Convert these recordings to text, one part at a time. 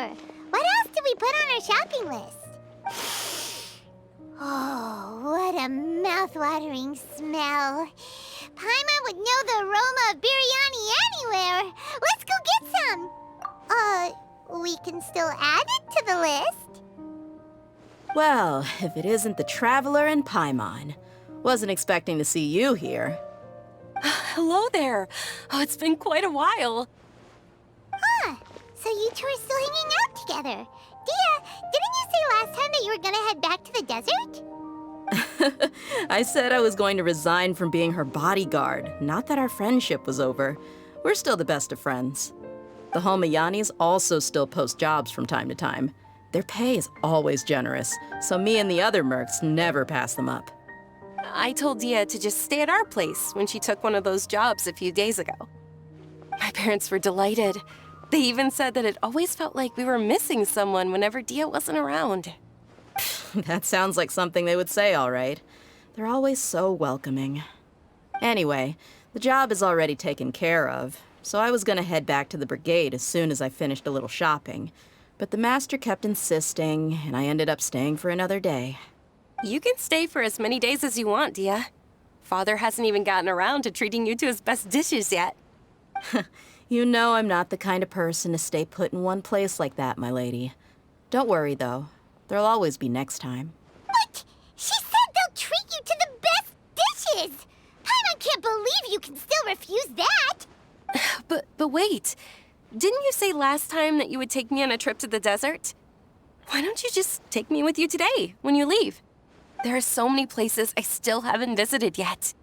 sure. What else did we put on our shopping list? Oh, what a mouth-watering smell. Paimon would know the aroma of biryani anywhere. Let's go get some. We can still add it to the list. Well, if it isn't the Traveler and Paimon. Wasn't expecting to see you here. Hello there. Oh, it's been quite a while. Huh. So you two are still hanging out together. Dehya, didn't you say last time that you were gonna head back to the desert? I said I was going to resign from being her bodyguard, not that our friendship was over. We're still the best of friends. The Homayanis also still post jobs from time to time. Their pay is always generous, so me and the other mercs never pass them up. I told Dehya to just stay at our place when she took one of those jobs a few days ago. My parents were delighted. They even said that it always felt like we were missing someone whenever Dehya wasn't around. That sounds like something they would say, all right. They're always so welcoming. Anyway, the job is already taken care of, so I was gonna head back to the brigade as soon as I finished a little shopping. But the master kept insisting, and I ended up staying for another day. You can stay for as many days as you want, Dehya. Father hasn't even gotten around to treating you to his best dishes yet. You know I'm not the kind of person to stay put in one place like that, my lady. Don't worry, though. There'll always be next time. What? She said they'll treat you to the best dishes! Paimon can't believe you can still refuse that! But wait. Didn't you say last time that you would take me on a trip to the desert? Why don't you just take me with you today, when you leave? There are so many places I still haven't visited yet.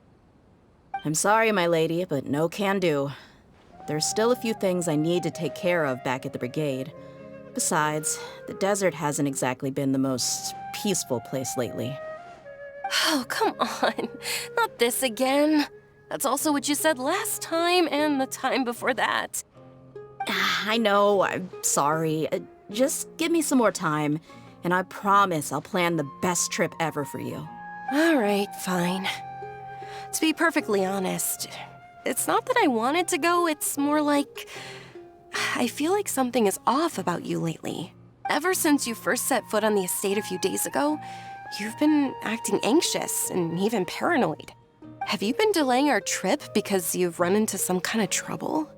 I'm sorry, my lady, but no can do. There's still a few things I need to take care of back at the brigade. Besides, the desert hasn't exactly been the most peaceful place lately. Oh, come on. Not this again. That's also what you said last time and the time before that. I know, I'm sorry. Just give me some more time, and I promise I'll plan the best trip ever for you. All right, fine. To be perfectly honest, it's not that I wanted to go, it's more like I feel like something is off about you lately. Ever since you first set foot on the estate a few days ago, you've been acting anxious and even paranoid. Have you been delaying our trip because you've run into some kind of trouble?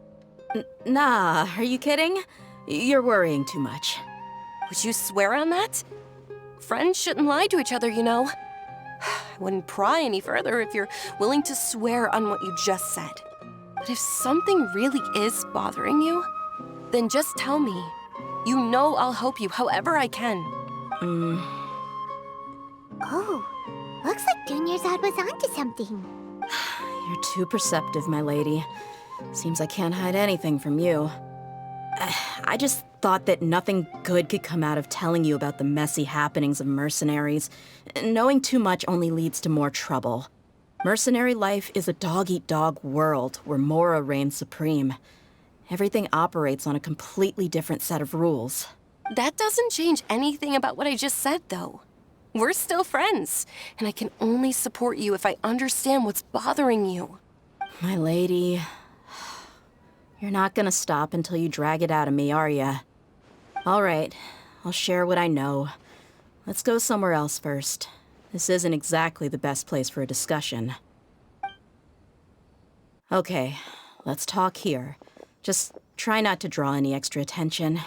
Nah, are you kidding? You're worrying too much. Would you swear on that? Friends shouldn't lie to each other, you know. I wouldn't pry any further if you're willing to swear on what you just said. But if something really is bothering you, then just tell me. You know I'll help you however I can. Oh, looks like Dunyarzad was onto something. You're too perceptive, my lady. Seems I can't hide anything from you. I just thought that nothing good could come out of telling you about the messy happenings of mercenaries. Knowing too much only leads to more trouble. Mercenary life is a dog-eat-dog world where Mora reigns supreme. Everything operates on a completely different set of rules. That doesn't change anything about what I just said, though. We're still friends, and I can only support you if I understand what's bothering you. My lady, you're not gonna stop until you drag it out of me, are ya? All right, I'll share what I know. Let's go somewhere else first. This isn't exactly the best place for a discussion. Okay, let's talk here. Just try not to draw any extra attention.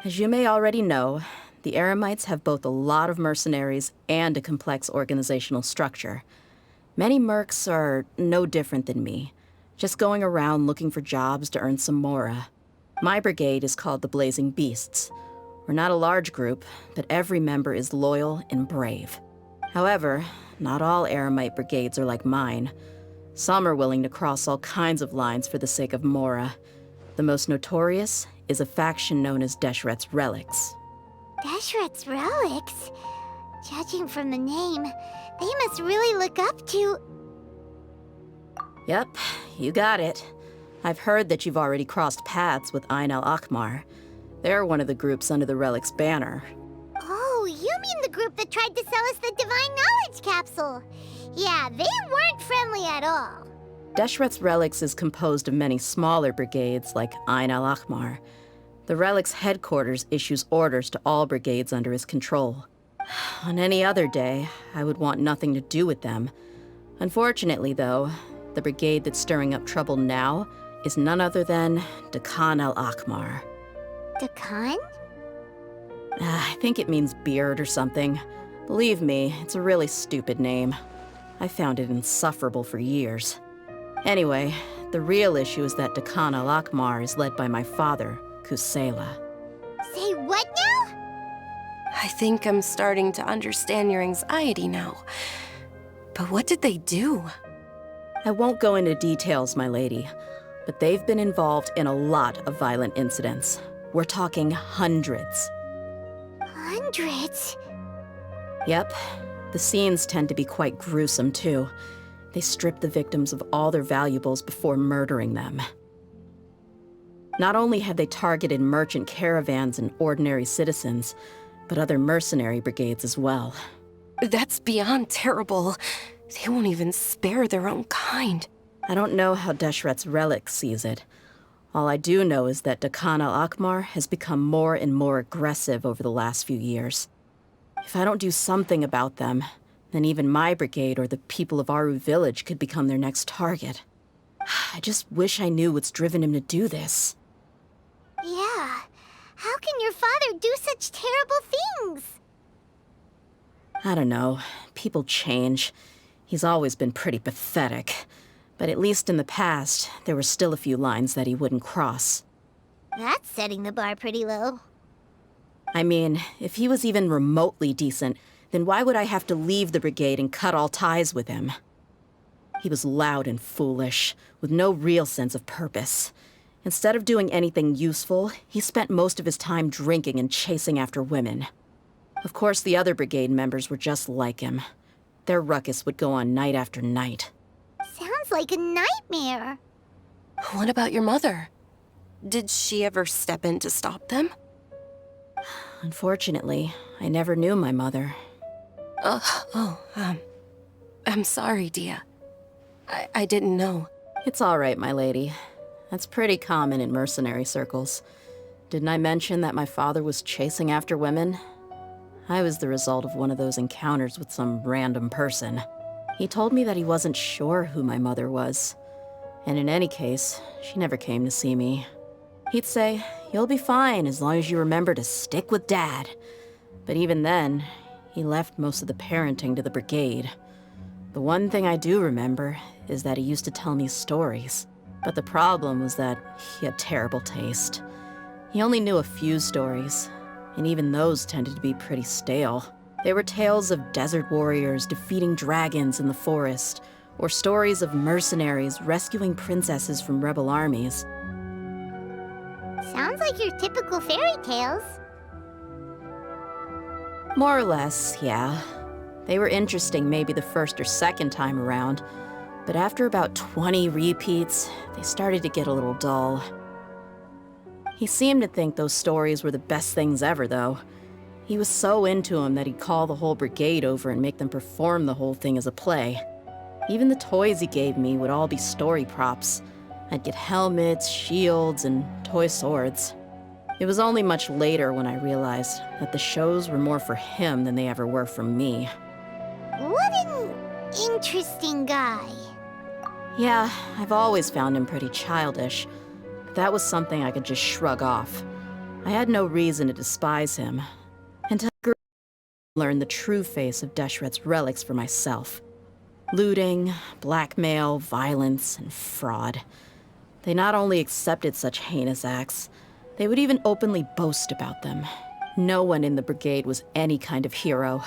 As you may already know, the Eremites have both a lot of mercenaries and a complex organizational structure. Many mercs are no different than me, just going around looking for jobs to earn some mora. My brigade is called the Blazing Beasts. We're not a large group, but every member is loyal and brave. However, not all Eremite brigades are like mine. Some are willing to cross all kinds of lines for the sake of mora. The most notorious is a faction known as Deshret's Relics. Deshret's Relics? Judging from the name, they must really look up to... Yep, you got it. I've heard that you've already crossed paths with Ayn al-Akhmar. They're one of the groups under the Relic's banner. Oh, you mean the group that tried to sell us the Divine Knowledge Capsule? Yeah, they weren't friendly at all. Deshret's Relics is composed of many smaller brigades like Ayn al-Akhmar. The Relic's headquarters issues orders to all brigades under his control. On any other day, I would want nothing to do with them. Unfortunately, though, the brigade that's stirring up trouble now is none other than Dakan al-Akmar. Dakan? I think it means beard or something. Believe me, it's a really stupid name. I found it insufferable for years. Anyway, the real issue is that Dakan al-Akmar is led by my father, Kusela. Say what now? I think I'm starting to understand your anxiety now. But what did they do? I won't go into details, my lady, but they've been involved in a lot of violent incidents. We're talking hundreds. Hundreds? Yep. The scenes tend to be quite gruesome, too. They strip the victims of all their valuables before murdering them. Not only have they targeted merchant caravans and ordinary citizens, but other mercenary brigades as well. That's beyond terrible. They won't even spare their own kind. I don't know how Deshret's relic sees it. All I do know is that Dakan al-Akmar has become more and more aggressive over the last few years. If I don't do something about them, then even my brigade or the people of Aru village could become their next target. I just wish I knew what's driven him to do this. Yeah. How can your father do such terrible things? I don't know. People change. He's always been pretty pathetic. But at least in the past, there were still a few lines that he wouldn't cross. That's setting the bar pretty low. I mean, if he was even remotely decent, then why would I have to leave the brigade and cut all ties with him? He was loud and foolish, with no real sense of purpose. Instead of doing anything useful, he spent most of his time drinking and chasing after women. Of course, the other brigade members were just like him. Their ruckus would go on night after night. Sounds like a nightmare. What about your mother? Did she ever step in to stop them? Unfortunately, I never knew my mother. I'm sorry, Dehya. I didn't know. It's all right, my lady. That's pretty common in mercenary circles. Didn't I mention that my father was chasing after women? I was the result of one of those encounters with some random person. He told me that he wasn't sure who my mother was. And in any case, she never came to see me. He'd say, "You'll be fine as long as you remember to stick with Dad." But even then, he left most of the parenting to the brigade. The one thing I do remember is that he used to tell me stories. But the problem was that he had terrible taste. He only knew a few stories, and even those tended to be pretty stale. They were tales of desert warriors defeating dragons in the forest, or stories of mercenaries rescuing princesses from rebel armies. Sounds like your typical fairy tales. More or less, yeah. They were interesting maybe the first or second time around, but after about 20 repeats, they started to get a little dull. He seemed to think those stories were the best things ever, though. He was so into them that he'd call the whole brigade over and make them perform the whole thing as a play. Even the toys he gave me would all be story props. I'd get helmets, shields, and toy swords. It was only much later when I realized that the shows were more for him than they ever were for me. What an interesting guy. Yeah, I've always found him pretty childish, but that was something I could just shrug off. I had no reason to despise him, until I learned the true face of Deshret's relics for myself. Looting, blackmail, violence, and fraud. They not only accepted such heinous acts, they would even openly boast about them. No one in the brigade was any kind of hero.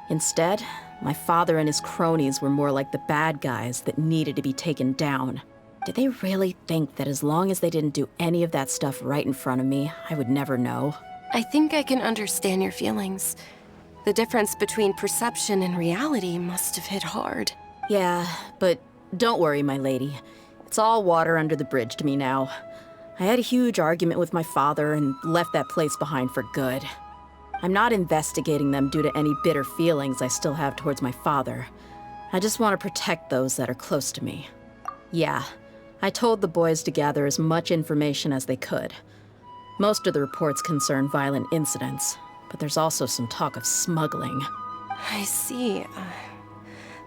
Instead, my father and his cronies were more like the bad guys that needed to be taken down. Did they really think that as long as they didn't do any of that stuff right in front of me, I would never know? I think I can understand your feelings. The difference between perception and reality must have hit hard. Yeah, but don't worry, my lady. It's all water under the bridge to me now. I had a huge argument with my father and left that place behind for good. I'm not investigating them due to any bitter feelings I still have towards my father. I just want to protect those that are close to me. Yeah, I told the boys to gather as much information as they could. Most of the reports concern violent incidents, but there's also some talk of smuggling. I see.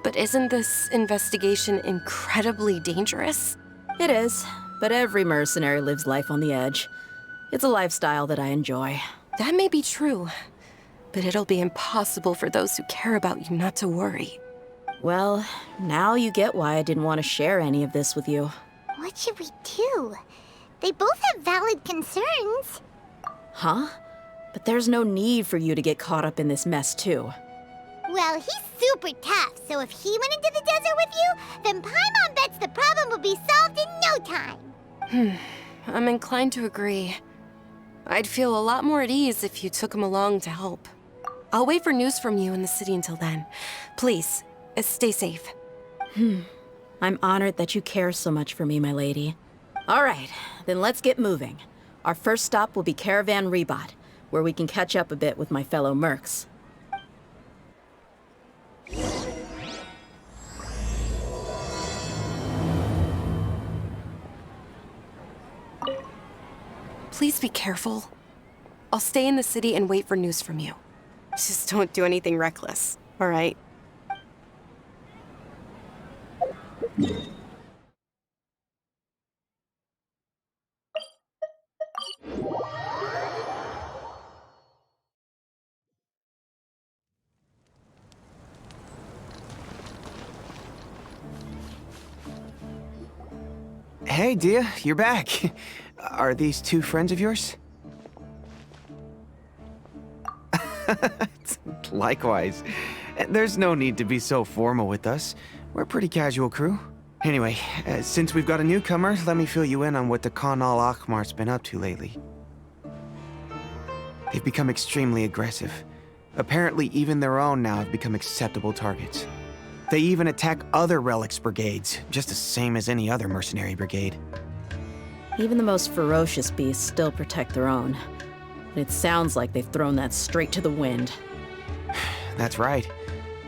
But isn't this investigation incredibly dangerous? It is, but every mercenary lives life on the edge. It's a lifestyle that I enjoy. That may be true, but it'll be impossible for those who care about you not to worry. Well, now you get why I didn't want to share any of this with you. What should we do? They both have valid concerns. Huh? But there's no need for you to get caught up in this mess, too. Well, he's super tough, so if he went into the desert with you, then Paimon bets the problem would be solved in no time. I'm inclined to agree. I'd feel a lot more at ease if you took him along to help. I'll wait for news from you in the city until then. Please, stay safe. I'm honored that you care so much for me, my lady. All right, then let's get moving. Our first stop will be Caravan Rebot, where we can catch up a bit with my fellow mercs. Please be careful. I'll stay in the city and wait for news from you. Just don't do anything reckless, all right? Hey, Dehya, you're back. Are these two friends of yours? Likewise. There's no need to be so formal with us. We're a pretty casual crew. Anyway, since we've got a newcomer, let me fill you in on what the Khan al-Ahmar's been up to lately. They've become extremely aggressive. Apparently, even their own now have become acceptable targets. They even attack other relics brigades, just the same as any other mercenary brigade. Even the most ferocious beasts still protect their own. But it sounds like they've thrown that straight to the wind. That's right.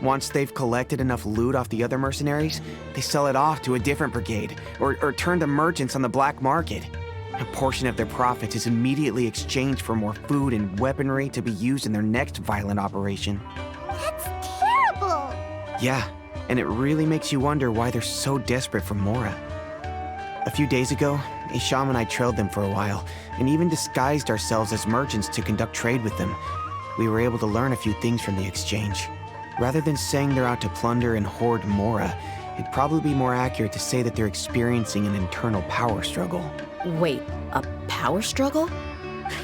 Once they've collected enough loot off the other mercenaries, they sell it off to a different brigade, or turn to merchants on the black market. A portion of their profits is immediately exchanged for more food and weaponry to be used in their next violent operation. That's terrible! Yeah, and it really makes you wonder why they're so desperate for Mora. A few days ago, Isham and I trailed them for a while, and even disguised ourselves as merchants to conduct trade with them. We were able to learn a few things from the exchange. Rather than saying they're out to plunder and hoard Mora, it'd probably be more accurate to say that they're experiencing an internal power struggle. Wait, a power struggle?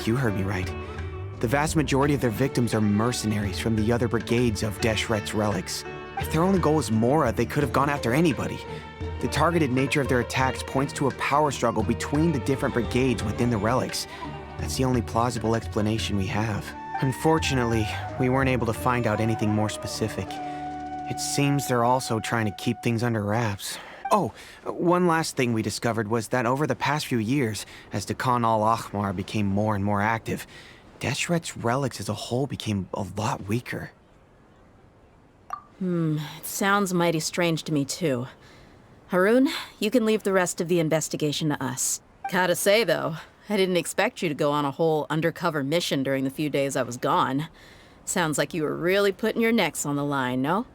You heard me right. The vast majority of their victims are mercenaries from the other brigades of Deshret's relics. If their only goal was Mora, they could have gone after anybody. The targeted nature of their attacks points to a power struggle between the different brigades within the relics. That's the only plausible explanation we have. Unfortunately, we weren't able to find out anything more specific. It seems they're also trying to keep things under wraps. Oh, one last thing we discovered was that over the past few years, as the Khan al-Ahmar became more and more active, Deshret's relics as a whole became a lot weaker. It sounds mighty strange to me, too. Haroon, you can leave the rest of the investigation to us. Gotta say, though, I didn't expect you to go on a whole undercover mission during the few days I was gone. Sounds like you were really putting your necks on the line, no?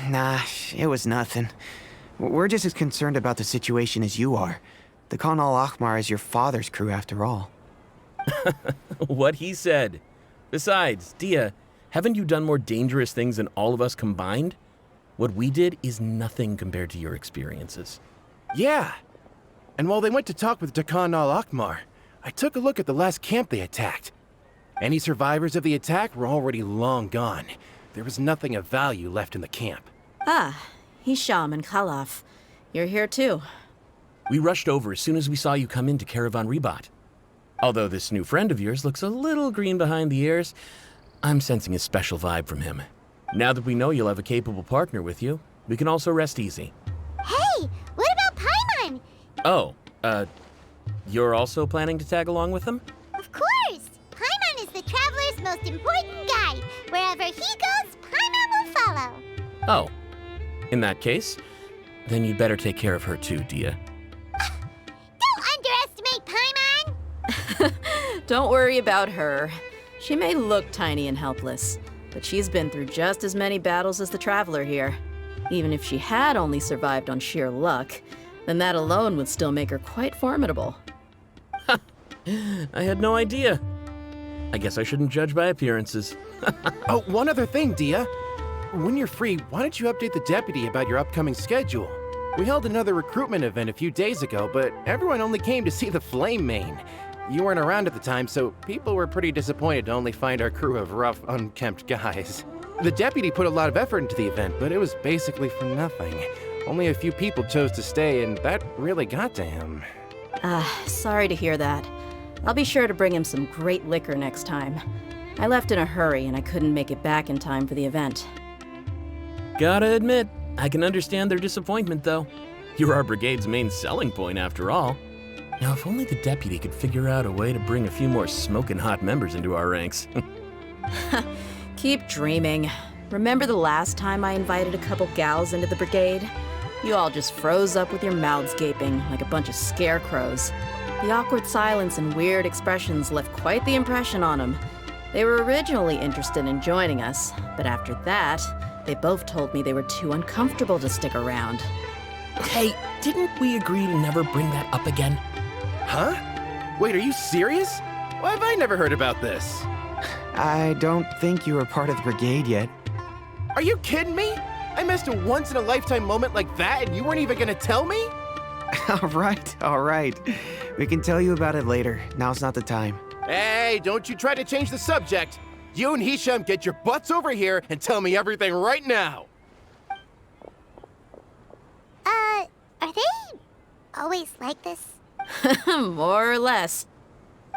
Nah, it was nothing. We're just as concerned about the situation as you are. The Khan al-Ahmar is your father's crew, after all. What he said. Besides, Dehya, haven't you done more dangerous things than all of us combined? What we did is nothing compared to your experiences. Yeah. And while they went to talk with Khan al-Ahmar, I took a look at the last camp they attacked. Any survivors of the attack were already long gone. There was nothing of value left in the camp. Ah, Hisham and Khalaf. You're here too. We rushed over as soon as we saw you come into Caravan Rebot. Although this new friend of yours looks a little green behind the ears, I'm sensing a special vibe from him. Now that we know you'll have a capable partner with you, we can also rest easy. Hey, what about Paimon? Oh, you're also planning to tag along with them? Of course! Paimon is the traveler's most important guide. Wherever he goes, Paimon will follow. Oh, in that case, then you'd better take care of her too, Dehya. Don't underestimate Paimon! Don't worry about her. She may look tiny and helpless, but she's been through just as many battles as the Traveler here. Even if she had only survived on sheer luck, then that alone would still make her quite formidable. I had no idea. I guess I shouldn't judge by appearances. Oh, one other thing, Dehya. When you're free, why don't you update the deputy about your upcoming schedule? We held another recruitment event a few days ago, but everyone only came to see the Flame Main. You weren't around at the time, so people were pretty disappointed to only find our crew of rough, unkempt guys. The deputy put a lot of effort into the event, but it was basically for nothing. Only a few people chose to stay, and that really got to him. Sorry to hear that. I'll be sure to bring him some great liquor next time. I left in a hurry and I couldn't make it back in time for the event. Gotta admit, I can understand their disappointment, though. You're our brigade's main selling point, after all. Now, if only the deputy could figure out a way to bring a few more smoking hot members into our ranks. Keep dreaming. Remember the last time I invited a couple gals into the brigade? You all just froze up with your mouths gaping like a bunch of scarecrows. The awkward silence and weird expressions left quite the impression on them. They were originally interested in joining us, but after that, they both told me they were too uncomfortable to stick around. Hey, didn't we agree to never bring that up again? Huh? Wait, are you serious? Why have I never heard about this? I don't think you were part of the brigade yet. Are you kidding me? I missed a once-in-a-lifetime moment like that and you weren't even gonna tell me? All right. We can tell you about it later. Now's not the time. Hey, don't you try to change the subject. You and Hisham get your butts over here and tell me everything right now. Are they always like this? More or less.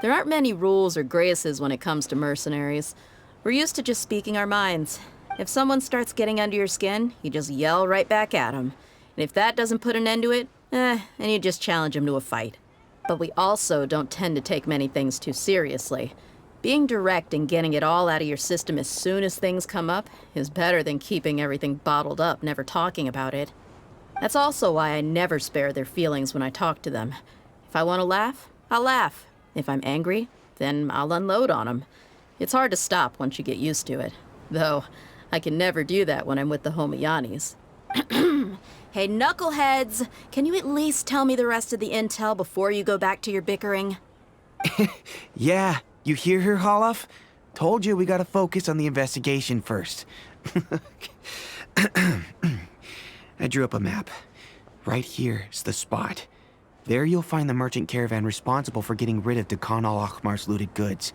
There aren't many rules or graces when it comes to mercenaries. We're used to just speaking our minds. If someone starts getting under your skin, you just yell right back at them. And if that doesn't put an end to it, then you just challenge them to a fight. But we also don't tend to take many things too seriously. Being direct and getting it all out of your system as soon as things come up is better than keeping everything bottled up, never talking about it. That's also why I never spare their feelings when I talk to them. If I want to laugh, I'll laugh. If I'm angry, then I'll unload on them. It's hard to stop once you get used to it. Though, I can never do that when I'm with the Homiyanis. Hey, knuckleheads! Can you at least tell me the rest of the intel before you go back to your bickering? Yeah, you hear her, Holloff? Told you we gotta focus on the investigation first. I drew up a map. Right here is the spot. There you'll find the merchant caravan responsible for getting rid of Dehya al-Akhmar's looted goods.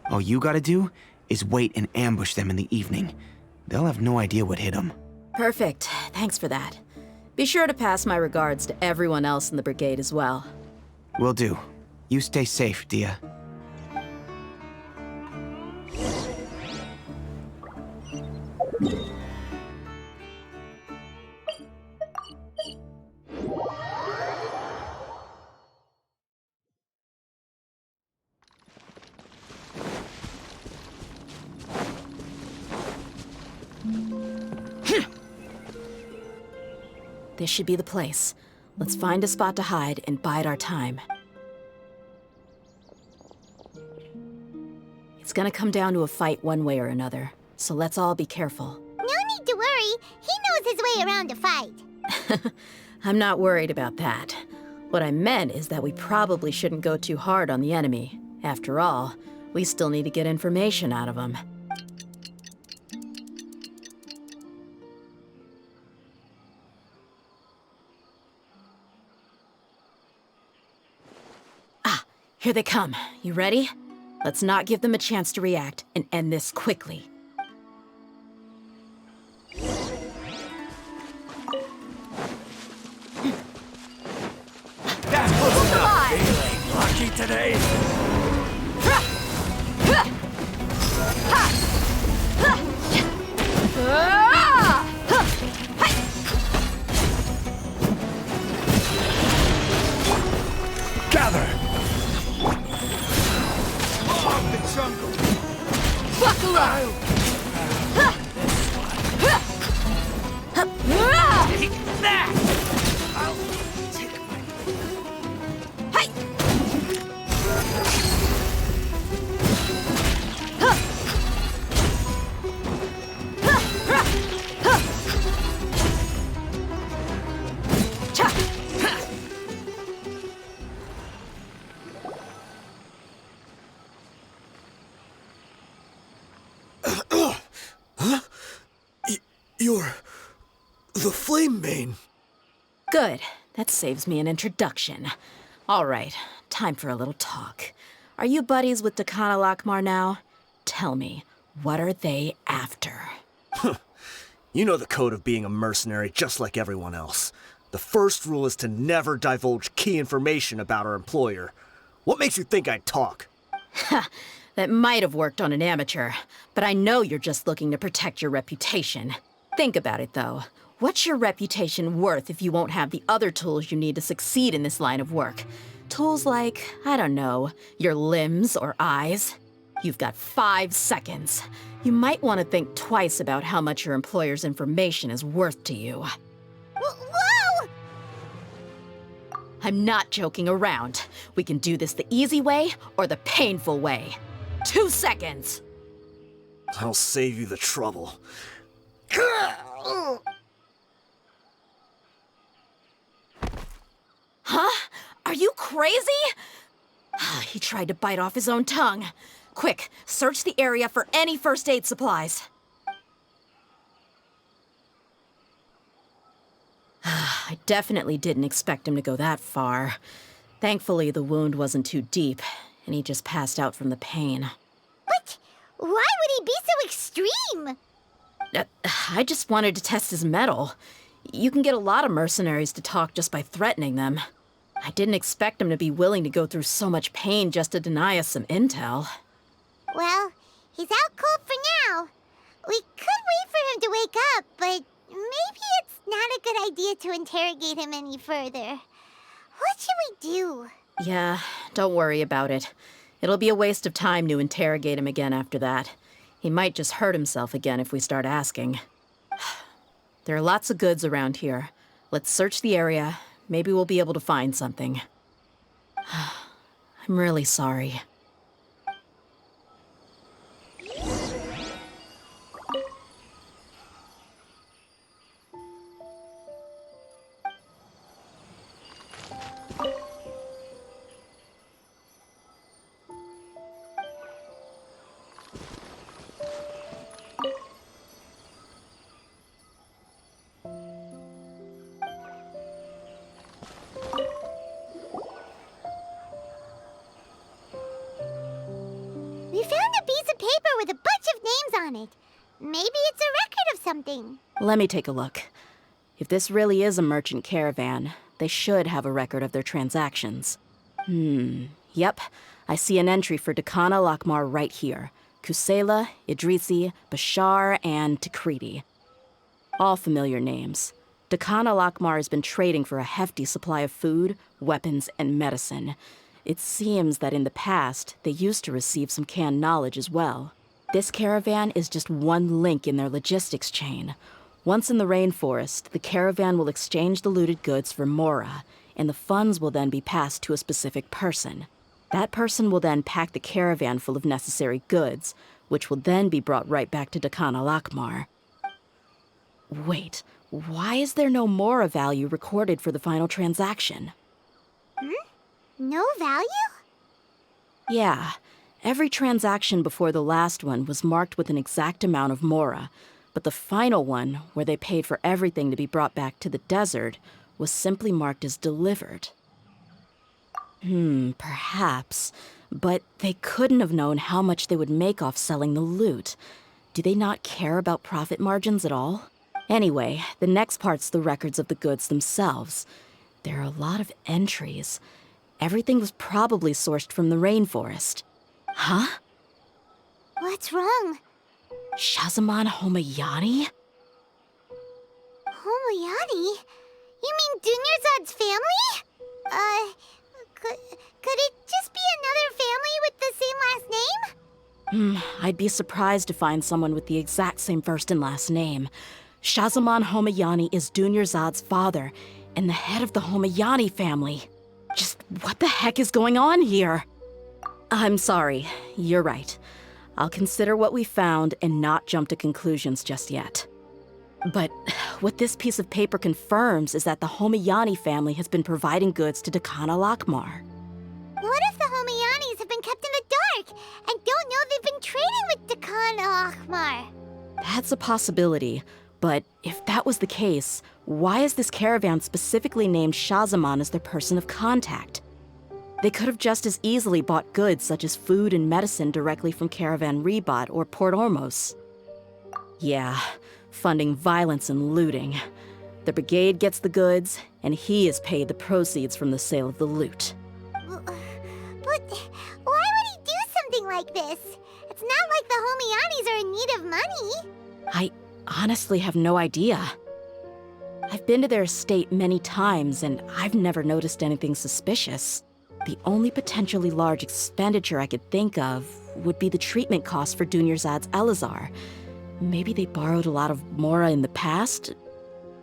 All you gotta do is wait and ambush them in the evening. They'll have no idea what hit them. Perfect. Thanks for that. Be sure to pass my regards to everyone else in the brigade as well. Will do. You stay safe, Dehya. This should be the place. Let's find a spot to hide and bide our time. It's gonna come down to a fight one way or another, so let's all be careful. No need to worry. He knows his way around a fight. I'm not worried about that. What I meant is that we probably shouldn't go too hard on the enemy. After all, we still need to get information out of them. Here they come. You ready? Let's not give them a chance to react and end this quickly. That's close enough. Feeling lucky today? Gather! Jungle. Buckle up! Take that! I'll take You're... the Flame Main. Good. That saves me an introduction. All right, time for a little talk. Are you buddies with Dakana Lakmar now? Tell me, what are they after? You know the code of being a mercenary just like everyone else. The first rule is to never divulge key information about our employer. What makes you think I'd talk? That might have worked on an amateur, but I know you're just looking to protect your reputation. Think about it, though. What's your reputation worth if you won't have the other tools you need to succeed in this line of work? Tools like, I don't know, your limbs or eyes? You've got 5 seconds. You might want to think twice about how much your employer's information is worth to you. Whoa! I'm not joking around. We can do this the easy way or the painful way. 2 seconds! I'll save you the trouble. Huh? Are you crazy? He tried to bite off his own tongue. Quick, search the area for any first aid supplies. I definitely didn't expect him to go that far. Thankfully, the wound wasn't too deep, and he just passed out from the pain. What? Why would he be so extreme? I just wanted to test his mettle. You can get a lot of mercenaries to talk just by threatening them. I didn't expect him to be willing to go through so much pain just to deny us some intel. Well, he's out cold for now. We could wait for him to wake up, but maybe it's not a good idea to interrogate him any further. What should we do? Yeah, don't worry about it. It'll be a waste of time to interrogate him again after that. He might just hurt himself again if we start asking. There are lots of goods around here. Let's search the area. Maybe we'll be able to find something. I'm really sorry. We found a piece of paper with a bunch of names on it. Maybe it's a record of something. Let me take a look. If this really is a merchant caravan, they should have a record of their transactions. Yep. I see an entry for Dakana Lakmar right here. Kusela, Idrisi, Bashar, and Takriti. All familiar names. Dakana Lakmar has been trading for a hefty supply of food, weapons, and medicine. It seems that in the past, they used to receive some canned knowledge as well. This caravan is just one link in their logistics chain. Once in the rainforest, the caravan will exchange the looted goods for Mora, and the funds will then be passed to a specific person. That person will then pack the caravan full of necessary goods, which will then be brought right back to Dakana Lakmar. Wait, why is there no Mora value recorded for the final transaction? No value? Yeah, every transaction before the last one was marked with an exact amount of Mora, but the final one, where they paid for everything to be brought back to the desert, was simply marked as delivered. Perhaps, but they couldn't have known how much they would make off selling the loot. Do they not care about profit margins at all? Anyway, the next part's the records of the goods themselves. There are a lot of entries. Everything was probably sourced from the rainforest. Huh? What's wrong? Shazamon Homayani? Homayani? You mean Dunyarzad's family? Could it just be another family with the same last name? I'd be surprised to find someone with the exact same first and last name. Shazamon Homayani is Dunyarzad's father, and the head of the Homayani family. Just what the heck is going on here? I'm sorry, you're right. I'll consider what we found and not jump to conclusions just yet. But what this piece of paper confirms is that the Homayani family has been providing goods to Dakana Lakmar. What if the Homayanis have been kept in the dark and don't know they've been trading with Dakana Akhmar? That's a possibility, But if that was the case, why is this caravan specifically named Shahzaman as their person of contact? They could have just as easily bought goods such as food and medicine directly from Caravan Ribat or Port Ormos. Yeah, funding violence and looting. The brigade gets the goods, and he is paid the proceeds from the sale of the loot. But why would he do something like this? It's not like the Homianis are in need of money. I honestly have no idea. I've been to their estate many times, and I've never noticed anything suspicious. The only potentially large expenditure I could think of would be the treatment costs for Dunyarzad's Elazar. Maybe they borrowed a lot of Mora in the past?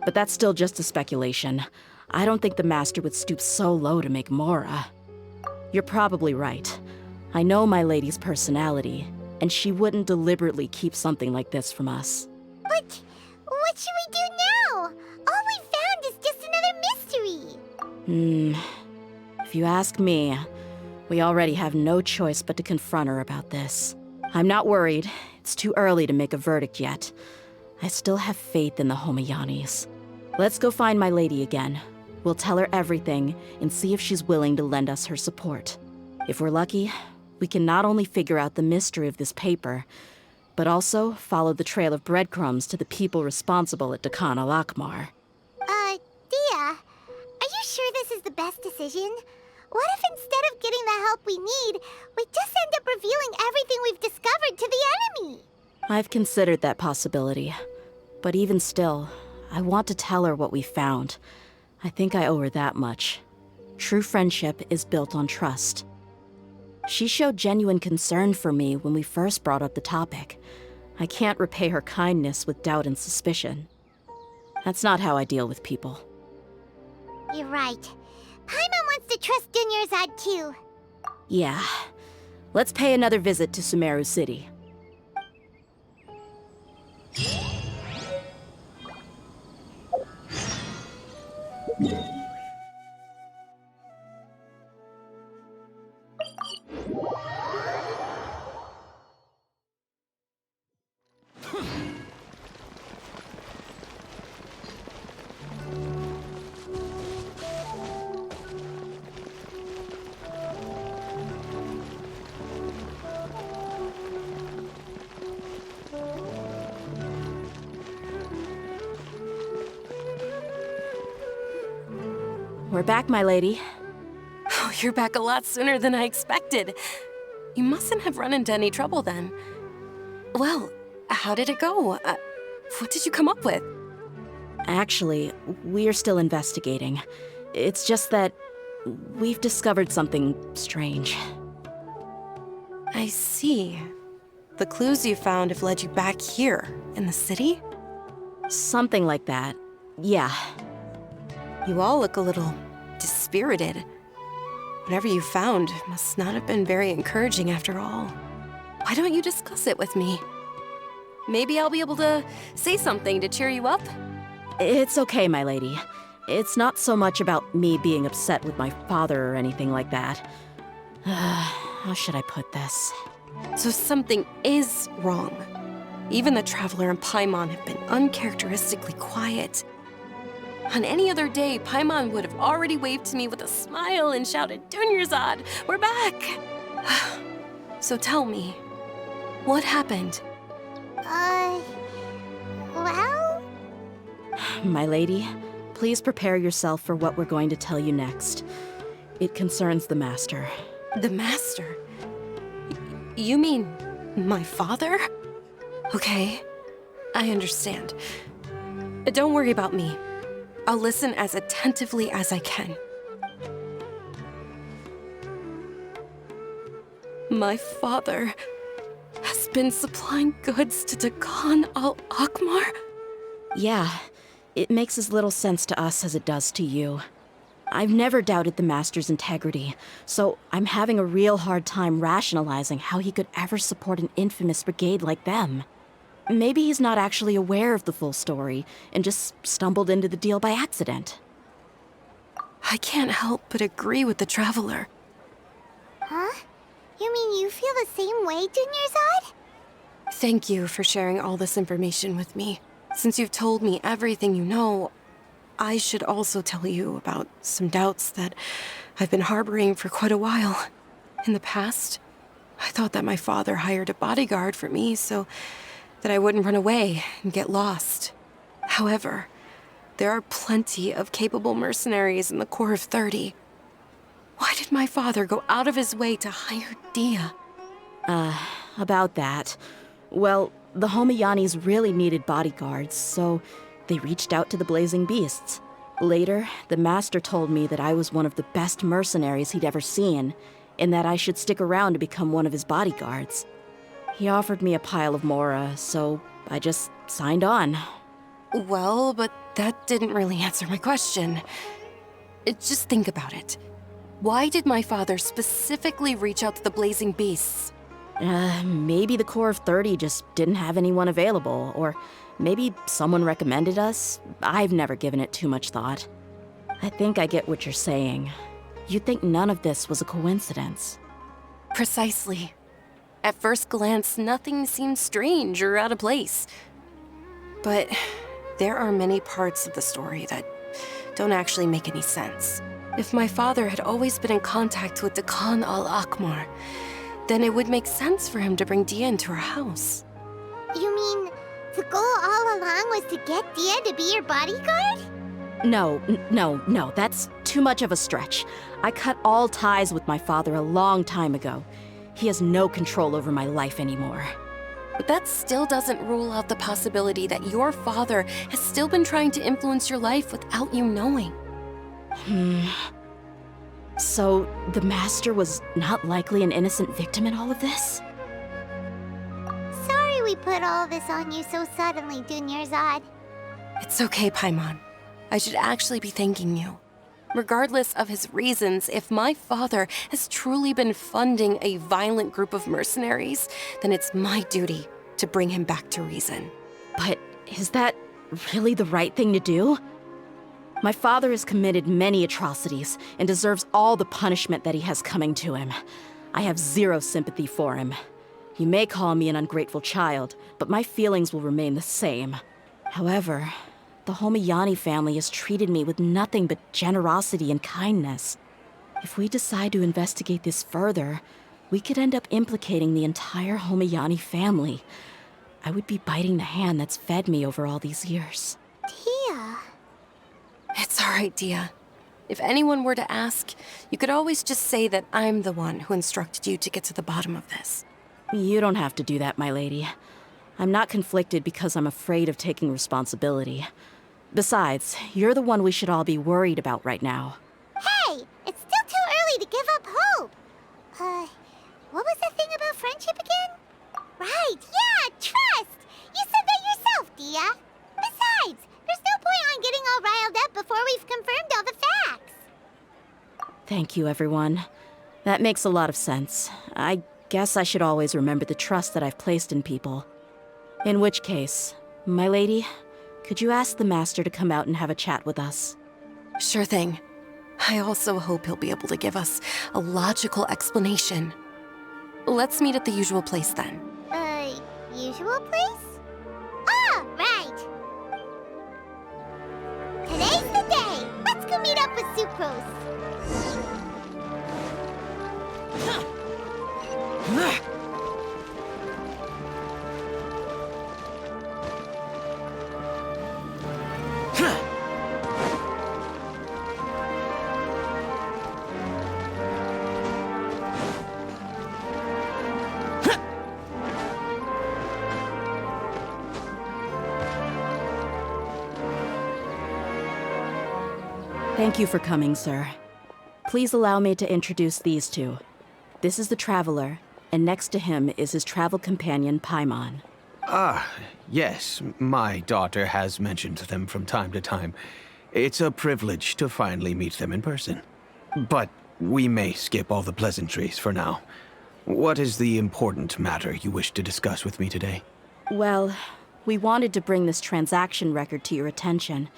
But that's still just a speculation. I don't think the Master would stoop so low to make Mora. You're probably right. I know my lady's personality, and she wouldn't deliberately keep something like this from us. But what should we do now? All we found is just another mystery. If you ask me, we already have no choice but to confront her about this. I'm not worried. It's too early to make a verdict yet. I still have faith in the Homianis. Let's go find my lady again. We'll tell her everything and see if she's willing to lend us her support. If we're lucky, we can not only figure out the mystery of this paper, but also follow the trail of breadcrumbs to the people responsible at Dehya al-Akmar. Dehya, are you sure this is the best decision? What if instead of getting the help we need, we just end up revealing everything we've discovered to the enemy? I've considered that possibility. But even still, I want to tell her what we found. I think I owe her that much. True friendship is built on trust. She showed genuine concern for me when we first brought up the topic. I can't repay her kindness with doubt and suspicion. That's not how I deal with people. You're right. Paimon wants to trust Dunyarzad too. Yeah. Let's pay another visit to Sumeru City. We're back, my lady. Oh, you're back a lot sooner than I expected. You mustn't have run into any trouble then. Well, how did it go? What did you come up with? Actually, we're still investigating. It's just that we've discovered something strange. I see. The clues you found have led you back here, in the city? Something like that. Yeah. You all look a little dispirited. Whatever you found must not have been very encouraging after all. Why don't you discuss it with me? Maybe I'll be able to say something to cheer you up? It's okay, my lady. It's not so much about me being upset with my father or anything like that. How should I put this? So something is wrong. Even the Traveler and Paimon have been uncharacteristically quiet. On any other day, Paimon would have already waved to me with a smile and shouted, "Dunyarzad, we're back!" So tell me, what happened? Well? My lady, please prepare yourself for what we're going to tell you next. It concerns the Master. The Master? You mean my father? Okay, I understand. Don't worry about me. I'll listen as attentively as I can. My father has been supplying goods to Dehya al-Akmar? Yeah, it makes as little sense to us as it does to you. I've never doubted the Master's integrity, so I'm having a real hard time rationalizing how he could ever support an infamous brigade like them. Maybe he's not actually aware of the full story and just stumbled into the deal by accident. I can't help but agree with the Traveler. Huh? You mean you feel the same way, Dunyarzad? Thank you for sharing all this information with me. Since you've told me everything you know, I should also tell you about some doubts that I've been harboring for quite a while. In the past, I thought that my father hired a bodyguard for me so that I wouldn't run away and get lost. However, there are plenty of capable mercenaries in the Corps of 30. Why did my father go out of his way to hire Dehya? About that. Well, the Homayanis really needed bodyguards, so they reached out to the Blazing Beasts. Later, the Master told me that I was one of the best mercenaries he'd ever seen, and that I should stick around to become one of his bodyguards. He offered me a pile of mora, so I just signed on. Well, but that didn't really answer my question. Just think about it. Why did my father specifically reach out to the Blazing Beasts? Maybe the Corps of 30 just didn't have anyone available, or maybe someone recommended us. I've never given it too much thought. I think I get what you're saying. You'd think none of this was a coincidence. Precisely. At first glance, nothing seemed strange or out of place. But there are many parts of the story that don't actually make any sense. If my father had always been in contact with Dehya al-Akmar, then it would make sense for him to bring Dehya into our house. You mean the goal all along was to get Dehya to be your bodyguard? No, that's too much of a stretch. I cut all ties with my father a long time ago. He has no control over my life anymore. But that still doesn't rule out the possibility that your father has still been trying to influence your life without you knowing. So, the Master was not likely an innocent victim in all of this? Sorry we put all this on you so suddenly, Dunyarzad. It's okay, Paimon. I should actually be thanking you. Regardless of his reasons, if my father has truly been funding a violent group of mercenaries, then it's my duty to bring him back to reason. But is that really the right thing to do? My father has committed many atrocities and deserves all the punishment that he has coming to him. I have zero sympathy for him. You may call me an ungrateful child, but my feelings will remain the same. However, the Homayani family has treated me with nothing but generosity and kindness. If we decide to investigate this further, we could end up implicating the entire Homayani family. I would be biting the hand that's fed me over all these years. Dehya. It's all right, Dehya. If anyone were to ask, you could always just say that I'm the one who instructed you to get to the bottom of this. You don't have to do that, my lady. I'm not conflicted because I'm afraid of taking responsibility. Besides, you're the one we should all be worried about right now. Hey, it's still too early to give up hope. What was that thing about friendship again? Right, yeah, trust! You said that yourself, Dehya. Besides, there's no point on getting all riled up before we've confirmed all the facts. Thank you, everyone. That makes a lot of sense. I guess I should always remember the trust that I've placed in people. In which case, my lady, could you ask the Master to come out and have a chat with us? Sure thing. I also hope he'll be able to give us a logical explanation. Let's meet at the usual place then. Usual place? Ah, right. Today's the day. Let's go meet up with Sucrose. Thank you for coming, sir. Please allow me to introduce these two. This is the Traveler, and next to him is his travel companion, Paimon. Yes, my daughter has mentioned them from time to time. It's a privilege to finally meet them in person. But we may skip all the pleasantries for now. What is the important matter you wish to discuss with me today? Well, we wanted to bring this transaction record to your attention.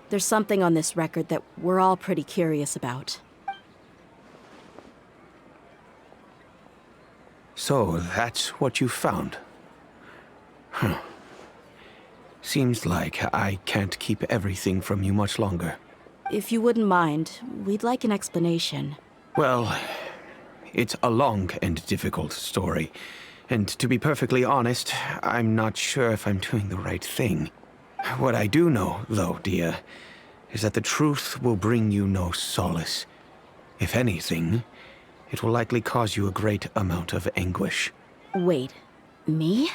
There's something on this record that we're all pretty curious about. So, that's what you found. Huh. Seems like I can't keep everything from you much longer. If you wouldn't mind, we'd like an explanation. Well, it's a long and difficult story. And to be perfectly honest, I'm not sure if I'm doing the right thing. What I do know, though, Dehya, is that the truth will bring you no solace. If anything, it will likely cause you a great amount of anguish. Wait, me?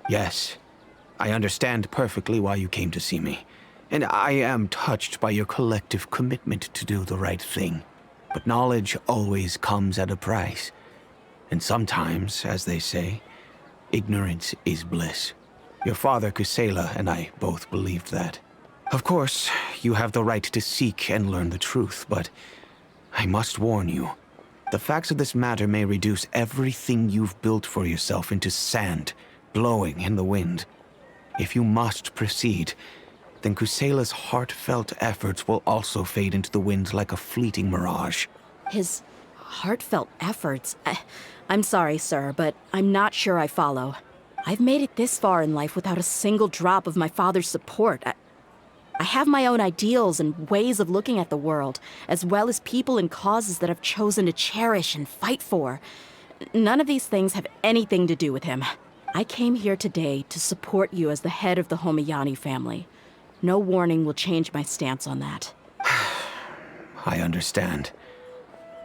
Yes, I understand perfectly why you came to see me. And I am touched by your collective commitment to do the right thing. But knowledge always comes at a price. And sometimes, as they say, ignorance is bliss. Your father, Kusela, and I both believed that. Of course, you have the right to seek and learn the truth, but I must warn you. The facts of this matter may reduce everything you've built for yourself into sand, blowing in the wind. If you must proceed, then Kusela's heartfelt efforts will also fade into the wind like a fleeting mirage. His heartfelt efforts? I'm sorry, sir, but I'm not sure I follow. I've made it this far in life without a single drop of my father's support. I have my own ideals and ways of looking at the world, as well as people and causes that I've chosen to cherish and fight for. None of these things have anything to do with him. I came here today to support you as the head of the Homayani family. No warning will change my stance on that. I understand.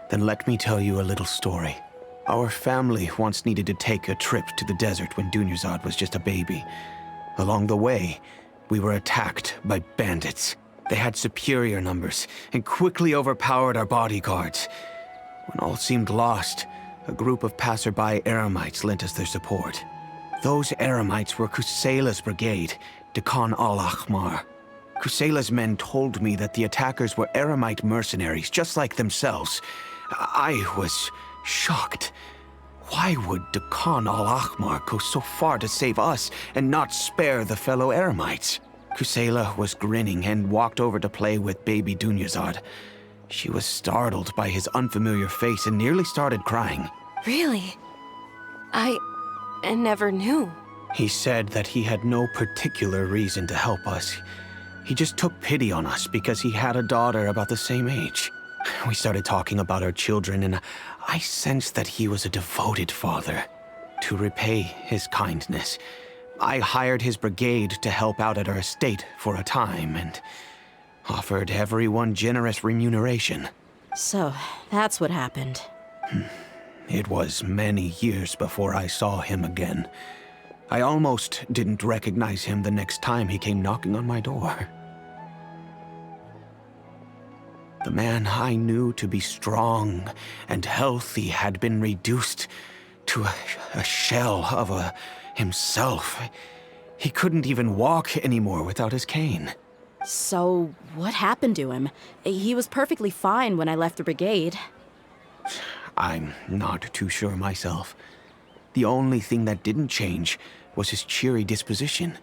Then let me tell you a little story. Our family once needed to take a trip to the desert when Dunyarzad was just a baby. Along the way, we were attacked by bandits. They had superior numbers and quickly overpowered our bodyguards. When all seemed lost, a group of passerby Eremites lent us their support. Those Eremites were Kusela's brigade, Dehya al-Ahmar. Kusela's men told me that the attackers were Eremite mercenaries, just like themselves. I was shocked. Why would Dehya al-Ahmar go so far to save us and not spare the fellow Eremites? Kusela was grinning and walked over to play with baby Dunyarzad. She was startled by his unfamiliar face and nearly started crying. Really? I never knew. He said that he had no particular reason to help us. He just took pity on us because he had a daughter about the same age. We started talking about our children, and I sensed that he was a devoted father. To repay his kindness, I hired his brigade to help out at our estate for a time and offered everyone generous remuneration. So, that's what happened. It was many years before I saw him again. I almost didn't recognize him the next time he came knocking on my door. The man I knew to be strong and healthy had been reduced to a shell of himself. He couldn't even walk anymore without his cane. So, what happened to him? He was perfectly fine when I left the brigade. I'm not too sure myself. The only thing that didn't change was his cheery disposition.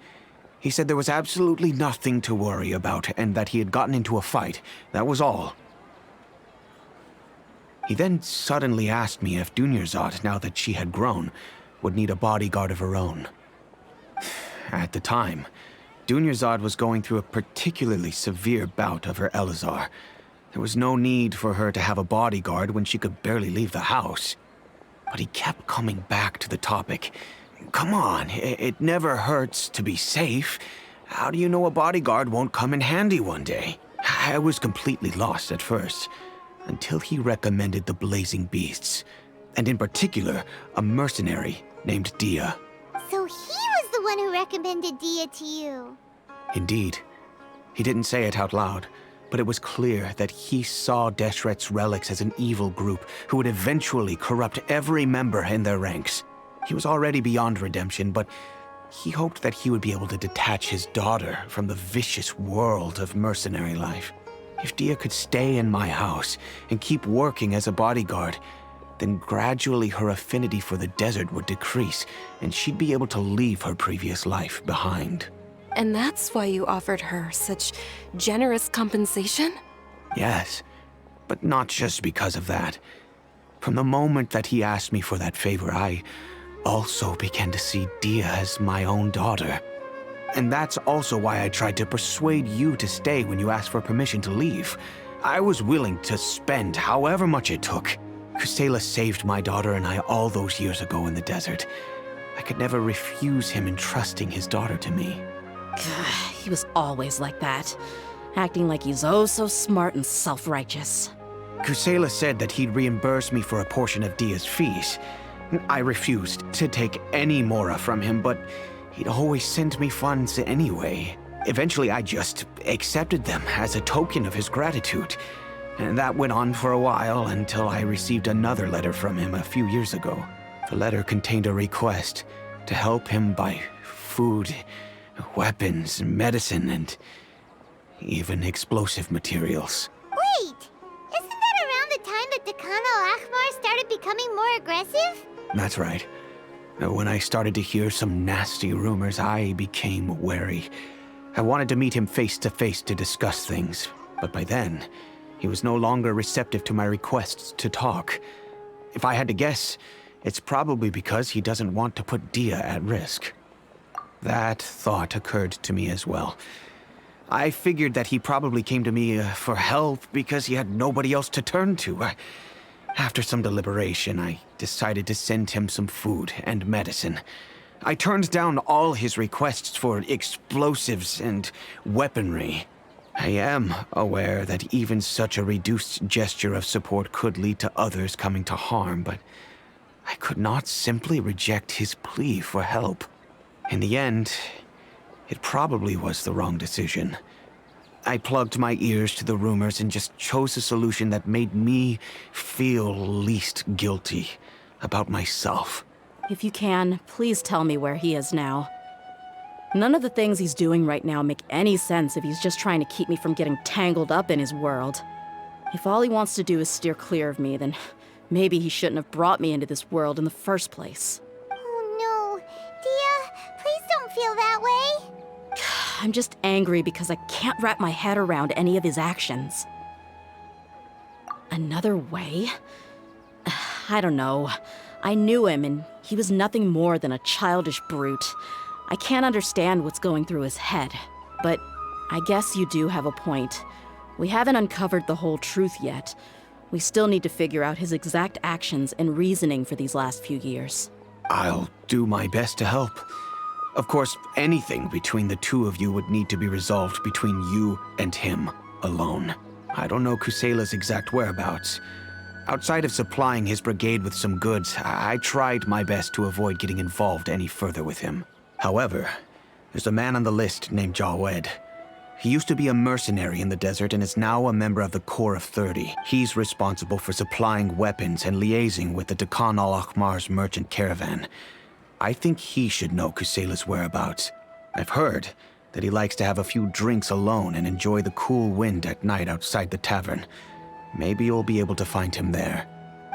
He said there was absolutely nothing to worry about and that he had gotten into a fight. That was all. He then suddenly asked me if Dunyarzad, now that she had grown, would need a bodyguard of her own. At the time, Dunyarzad was going through a particularly severe bout of her Elazar. There was no need for her to have a bodyguard when she could barely leave the house. But he kept coming back to the topic. Come on, it never hurts to be safe. How do you know a bodyguard won't come in handy one day? I was completely lost at first, until he recommended the Blazing Beasts, and in particular, a mercenary named Dehya. So he was the one who recommended Dehya to you. Indeed. He didn't say it out loud, but it was clear that he saw Deshret's relics as an evil group who would eventually corrupt every member in their ranks. He was already beyond redemption, but he hoped that he would be able to detach his daughter from the vicious world of mercenary life. If Dehya could stay in my house and keep working as a bodyguard, then gradually her affinity for the desert would decrease, and she'd be able to leave her previous life behind. And that's why you offered her such generous compensation? Yes, but not just because of that. From the moment that he asked me for that favor, I also began to see Dehya as my own daughter. And that's also why I tried to persuade you to stay when you asked for permission to leave. I was willing to spend however much it took. Kusela saved my daughter and I all those years ago in the desert. I could never refuse him entrusting his daughter to me. He was always like that, acting like he's oh so smart and self-righteous. Kusela said that he'd reimburse me for a portion of Dehya's fees. I refused to take any mora from him, but he'd always send me funds anyway. Eventually, I just accepted them as a token of his gratitude. And that went on for a while until I received another letter from him a few years ago. The letter contained a request to help him buy food, weapons, medicine, and even explosive materials. Wait! Isn't that around the time that Dehya al-Akhmar started becoming more aggressive? That's right. When I started to hear some nasty rumors, I became wary. I wanted to meet him face to face to discuss things, but by then, he was no longer receptive to my requests to talk. If I had to guess, it's probably because he doesn't want to put Dehya at risk. That thought occurred to me as well. I figured that he probably came to me for help because he had nobody else to turn to. After some deliberation, I decided to send him some food and medicine. I turned down all his requests for explosives and weaponry. I am aware that even such a reduced gesture of support could lead to others coming to harm, but I could not simply reject his plea for help. In the end, it probably was the wrong decision. I plugged my ears to the rumors and just chose a solution that made me feel least guilty about myself. If you can, please tell me where he is now. None of the things he's doing right now make any sense if he's just trying to keep me from getting tangled up in his world. If all he wants to do is steer clear of me, then maybe he shouldn't have brought me into this world in the first place. Oh no. Dehya, please don't feel that way. I'm just angry because I can't wrap my head around any of his actions. Another way? I don't know. I knew him, and he was nothing more than a childish brute. I can't understand what's going through his head. But I guess you do have a point. We haven't uncovered the whole truth yet. We still need to figure out his exact actions and reasoning for these last few years. I'll do my best to help. Of course, anything between the two of you would need to be resolved between you and him alone. I don't know Kusela's exact whereabouts. Outside of supplying his brigade with some goods, I tried my best to avoid getting involved any further with him. However, there's a man on the list named Jawed. He used to be a mercenary in the desert and is now a member of the Corps of 30. He's responsible for supplying weapons and liaising with the Dehya al-Akhmar's merchant caravan. I think he should know Kusela's whereabouts. I've heard that he likes to have a few drinks alone and enjoy the cool wind at night outside the tavern. Maybe you'll be able to find him there.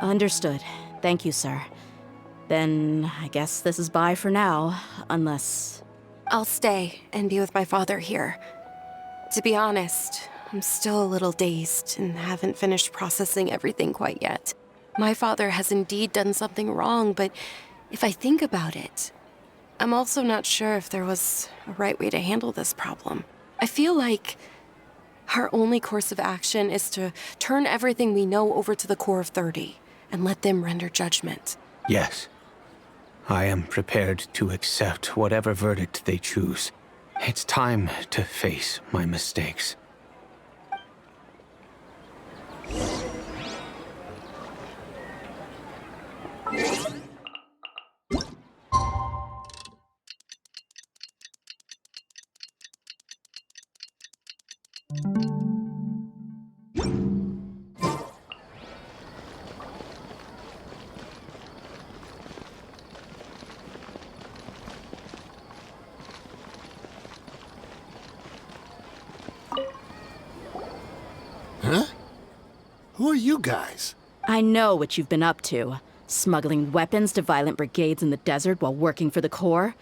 Understood. Thank you, sir. Then I guess this is bye for now, unless... I'll stay and be with my father here. To be honest, I'm still a little dazed and haven't finished processing everything quite yet. My father has indeed done something wrong, but if I think about it, I'm also not sure if there was a right way to handle this problem. I feel like our only course of action is to turn everything we know over to the Corps of 30 and let them render judgment. Yes. I am prepared to accept whatever verdict they choose. It's time to face my mistakes. Huh? Who are you guys? I know what you've been up to. Smuggling weapons to violent brigades in the desert while working for the Corps?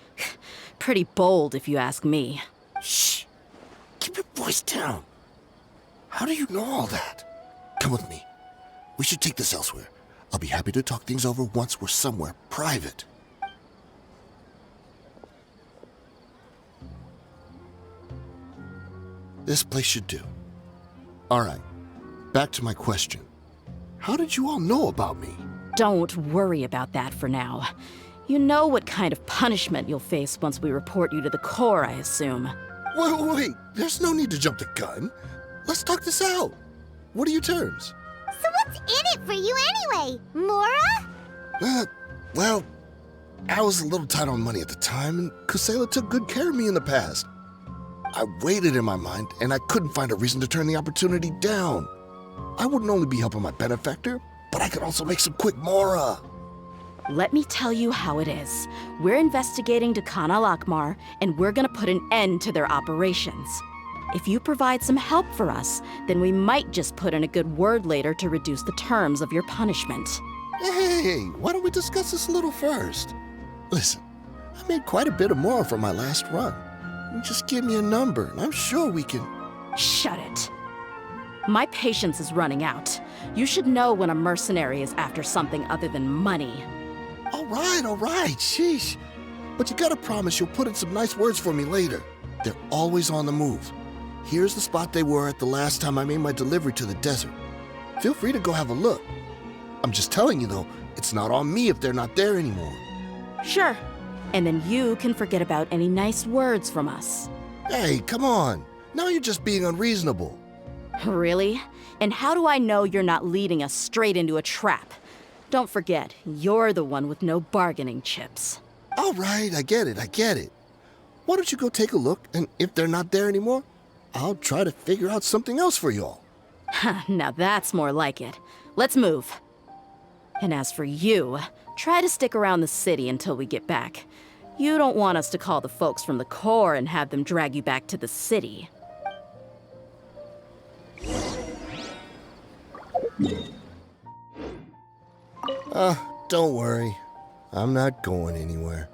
Pretty bold, if you ask me. Shh! Keep your voice down. How do you know all that? Come with me. We should take this elsewhere. I'll be happy to talk things over once we're somewhere private. This place should do. All right, back to my question. How did you all know about me? Don't worry about that for now. You know what kind of punishment you'll face once we report you to the Corps, I assume. Wait, there's no need to jump the gun. Let's talk this out. What are your terms? So what's in it for you anyway, Mora? Well, I was a little tight on money at the time, and Kusela took good care of me in the past. I weighed it in my mind, and I couldn't find a reason to turn the opportunity down. I wouldn't only be helping my benefactor, but I could also make some quick Mora. Let me tell you how it is. We're investigating Dehya al-Akmar, and we're gonna put an end to their operations. If you provide some help for us, then we might just put in a good word later to reduce the terms of your punishment. Hey, why don't we discuss this a little first? Listen, I made quite a bit of Mora from my last run. Just give me a number, and I'm sure we can... Shut it. My patience is running out. You should know when a mercenary is after something other than money. All right, sheesh. But you gotta promise you'll put in some nice words for me later. They're always on the move. Here's the spot they were at the last time I made my delivery to the desert. Feel free to go have a look. I'm just telling you though, it's not on me if they're not there anymore. Sure. And then you can forget about any nice words from us. Hey, come on. Now you're just being unreasonable. Really? And how do I know you're not leading us straight into a trap? Don't forget, you're the one with no bargaining chips. All right, I get it. Why don't you go take a look, and if they're not there anymore, I'll try to figure out something else for y'all. Now that's more like it. Let's move. And as for you, try to stick around the city until we get back. You don't want us to call the folks from the Corps and have them drag you back to the city. Don't worry. I'm not going anywhere.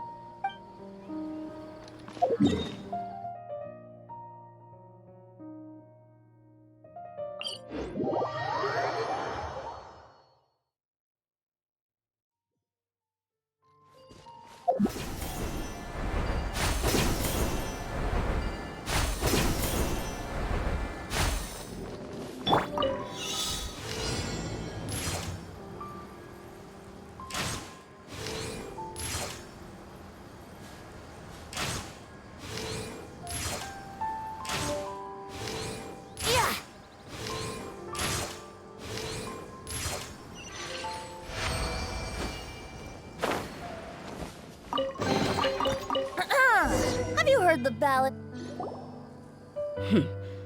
Have you heard the ballad?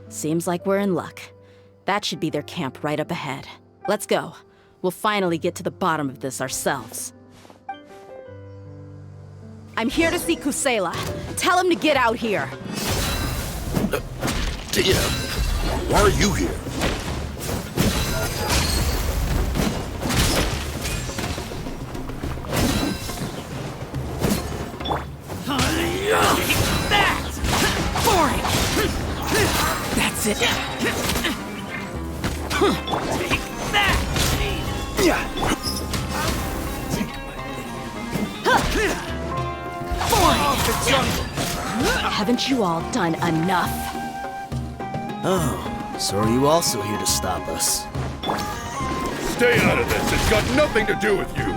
Seems like we're in luck. That should be their camp right up ahead. Let's go. We'll finally get to the bottom of this ourselves. I'm here to see Kusela. Tell him to get out here. Dehya, why are you here? Boring! That's it. Take that! Haven't you all done enough? Oh, so are you also here to stop us? Stay out of this. It's got nothing to do with you.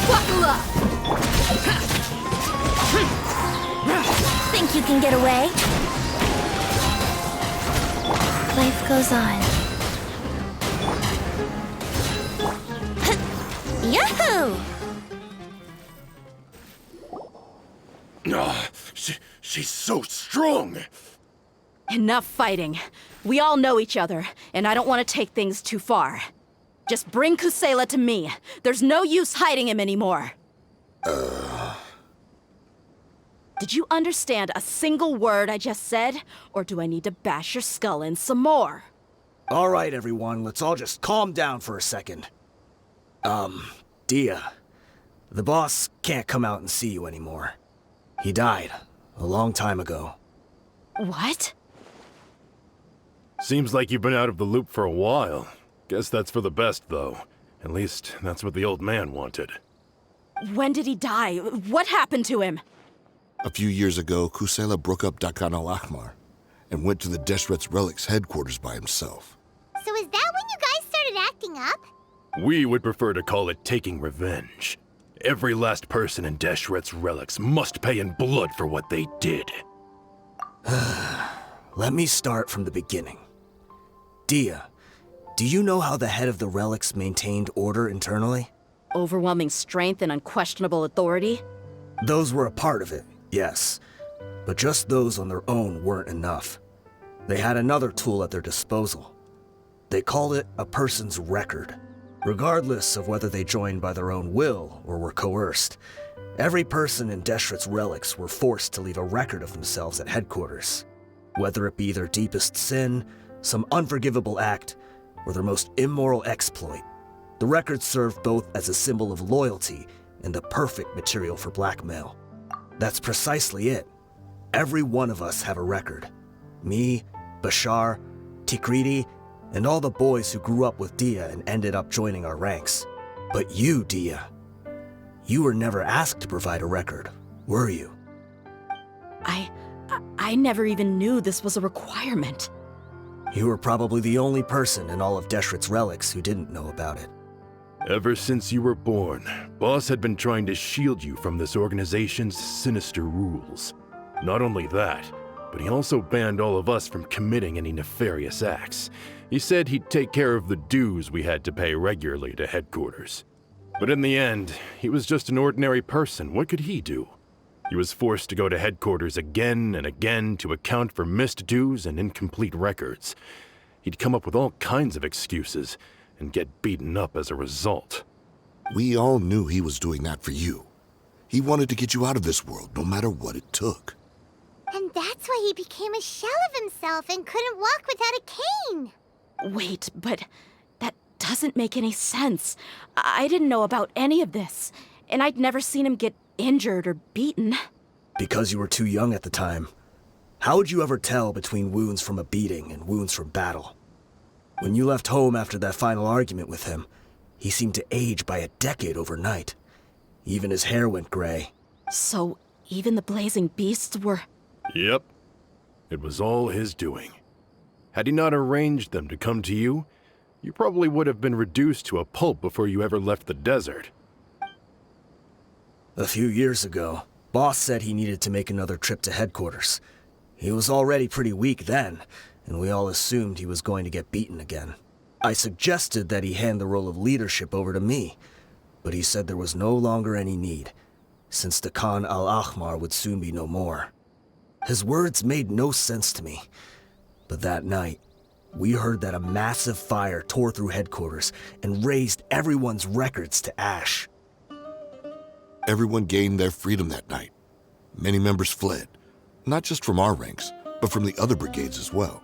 Buckle up! Think you can get away? Life goes on. Yahoo! She's so strong. Enough fighting. We all know each other, and I don't want to take things too far. Just bring Kusela to me. There's no use hiding him anymore. Did you understand a single word I just said? Or do I need to bash your skull in some more? All right, everyone, let's all just calm down for a second. Dehya, the boss can't come out and see you anymore. He died a long time ago. What? Seems like you've been out of the loop for a while. Guess that's for the best, though. At least, that's what the old man wanted. When did he die? What happened to him? A few years ago, Kusela broke up Dakan al-Ahmar and went to the Deshret's Relics headquarters by himself. So is that when you guys started acting up? We would prefer to call it taking revenge. Every last person in Deshret's Relics must pay in blood for what they did. Let me start from the beginning. Dehya, do you know how the head of the Relics maintained order internally? Overwhelming strength and unquestionable authority? Those were a part of it, yes. But just those on their own weren't enough. They had another tool at their disposal. They called it a person's record. Regardless of whether they joined by their own will or were coerced, every person in Deshret's Relics were forced to leave a record of themselves at headquarters. Whether it be their deepest sin, some unforgivable act, or their most immoral exploit, the record served both as a symbol of loyalty and the perfect material for blackmail. That's precisely it. Every one of us have a record. Me, Bashar, Tikriti, and all the boys who grew up with Dehya and ended up joining our ranks. But you, Dehya, you were never asked to provide a record, were you? I never even knew this was a requirement. You were probably the only person in all of Deshret's Relics who didn't know about it. Ever since you were born, Boss had been trying to shield you from this organization's sinister rules. Not only that, but he also banned all of us from committing any nefarious acts. He said he'd take care of the dues we had to pay regularly to headquarters. But in the end, he was just an ordinary person. What could he do? He was forced to go to headquarters again and again to account for missed dues and incomplete records. He'd come up with all kinds of excuses and get beaten up as a result. We all knew he was doing that for you. He wanted to get you out of this world, no matter what it took. And that's why he became a shell of himself and couldn't walk without a cane. Wait, but that doesn't make any sense. I didn't know about any of this, and I'd never seen him get injured or beaten. Because you were too young at the time. How would you ever tell between wounds from a beating and wounds from battle? When you left home after that final argument with him, he seemed to age by a decade overnight. Even his hair went gray. So even the blazing beasts were... Yep. It was all his doing. Had he not arranged them to come to you, you probably would have been reduced to a pulp before you ever left the desert. A few years ago, Boss said he needed to make another trip to headquarters. He was already pretty weak then, and we all assumed he was going to get beaten again. I suggested that he hand the role of leadership over to me, but he said there was no longer any need, since the Khan al-Ahmar would soon be no more. His words made no sense to me, but that night, we heard that a massive fire tore through headquarters and razed everyone's records to ash. Everyone gained their freedom that night. Many members fled, not just from our ranks, but from the other brigades as well.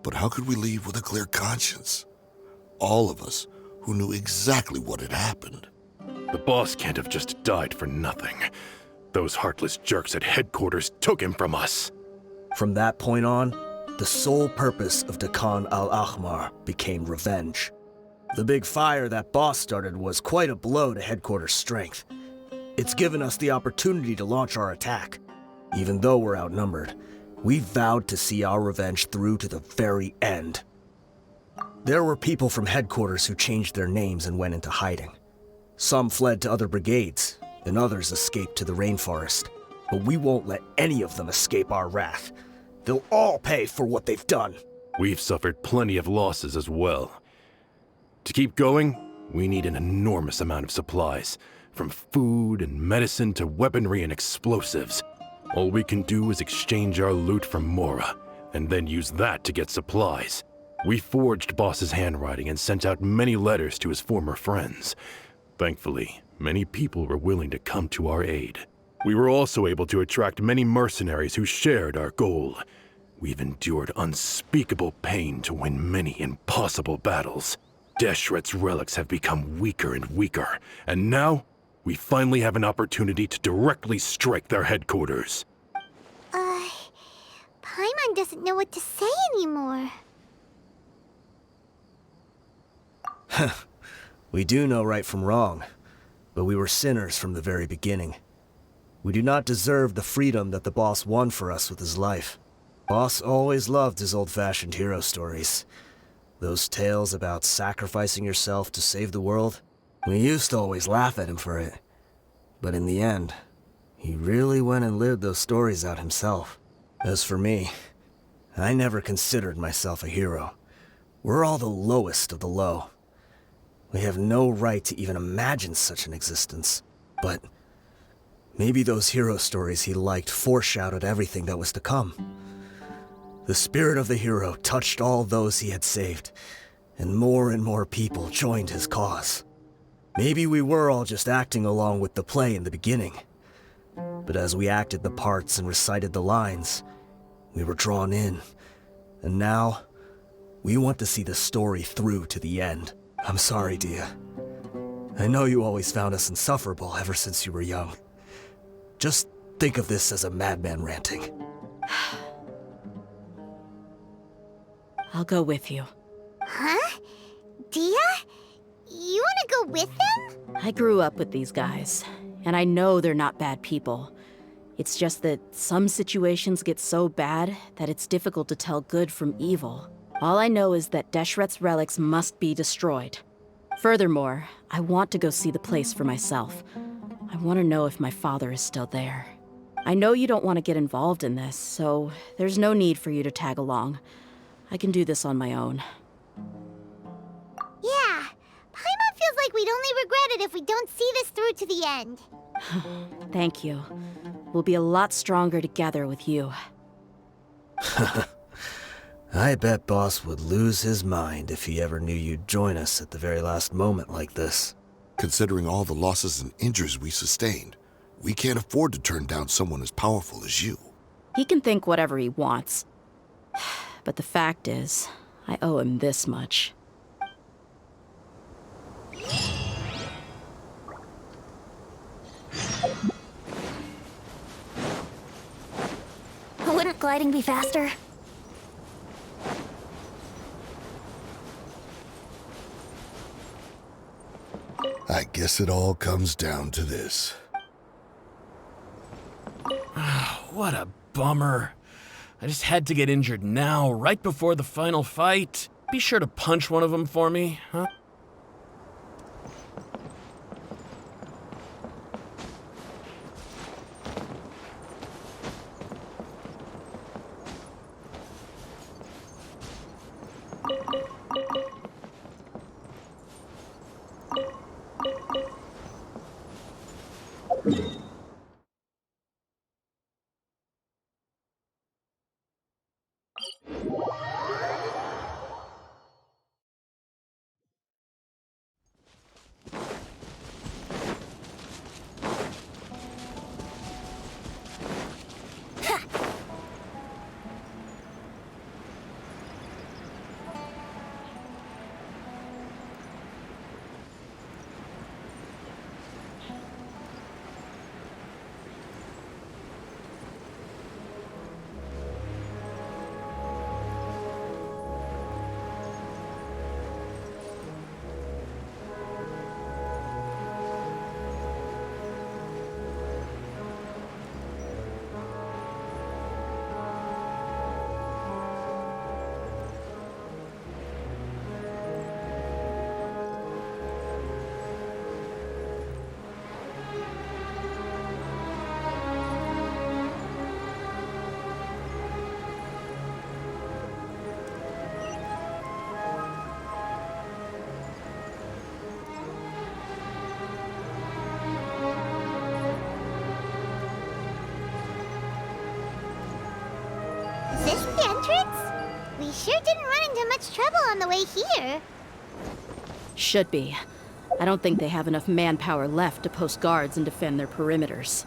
But how could we leave with a clear conscience? All of us who knew exactly what had happened. The boss can't have just died for nothing. Those heartless jerks at headquarters took him from us. From that point on, the sole purpose of Dakan al-Ahmar became revenge. The big fire that Boss started was quite a blow to headquarters' strength. It's given us the opportunity to launch our attack. Even though we're outnumbered, we vowed to see our revenge through to the very end. There were people from headquarters who changed their names and went into hiding. Some fled to other brigades, and others escaped to the rainforest. But we won't let any of them escape our wrath. They'll all pay for what they've done. We've suffered plenty of losses as well. To keep going, we need an enormous amount of supplies, from food and medicine to weaponry and explosives. All we can do is exchange our loot from Mora, and then use that to get supplies. We forged Boss's handwriting and sent out many letters to his former friends. Thankfully, many people were willing to come to our aid. We were also able to attract many mercenaries who shared our goal. We've endured unspeakable pain to win many impossible battles. Deshret's relics have become weaker and weaker, and now we finally have an opportunity to directly strike their headquarters. Paimon doesn't know what to say anymore. We do know right from wrong, but we were sinners from the very beginning. We do not deserve the freedom that the boss won for us with his life. Boss always loved his old-fashioned hero stories. Those tales about sacrificing yourself to save the world. We used to always laugh at him for it. But in the end, he really went and lived those stories out himself. As for me, I never considered myself a hero. We're all the lowest of the low. We have no right to even imagine such an existence. But maybe those hero stories he liked foreshadowed everything that was to come. The spirit of the hero touched all those he had saved, and more people joined his cause. Maybe we were all just acting along with the play in the beginning. But as we acted the parts and recited the lines, we were drawn in. And now, we want to see the story through to the end. I'm sorry, Dehya. I know you always found us insufferable ever since you were young. Just think of this as a madman ranting. I'll go with you. Huh? Dehya? You wanna go with them? I grew up with these guys, and I know they're not bad people. It's just that some situations get so bad that it's difficult to tell good from evil. All I know is that Deshret's relics must be destroyed. Furthermore, I want to go see the place for myself. I want to know if my father is still there. I know you don't want to get involved in this, so there's no need for you to tag along. I can do this on my own. Yeah, Paimon feels like we'd only regret it if we don't see this through to the end. Thank you. We'll be a lot stronger together with you. I bet Boss would lose his mind if he ever knew you'd join us at the very last moment like this. Considering all the losses and injuries we sustained, we can't afford to turn down someone as powerful as you. He can think whatever he wants. But the fact is, I owe him this much. Wouldn't gliding be faster? I guess it all comes down to this. What a bummer. I just had to get injured now, right before the final fight. Be sure to punch one of them for me, huh? Is this the entrance? We sure didn't run into much trouble on the way here. Should be. I don't think they have enough manpower left to post guards and defend their perimeters.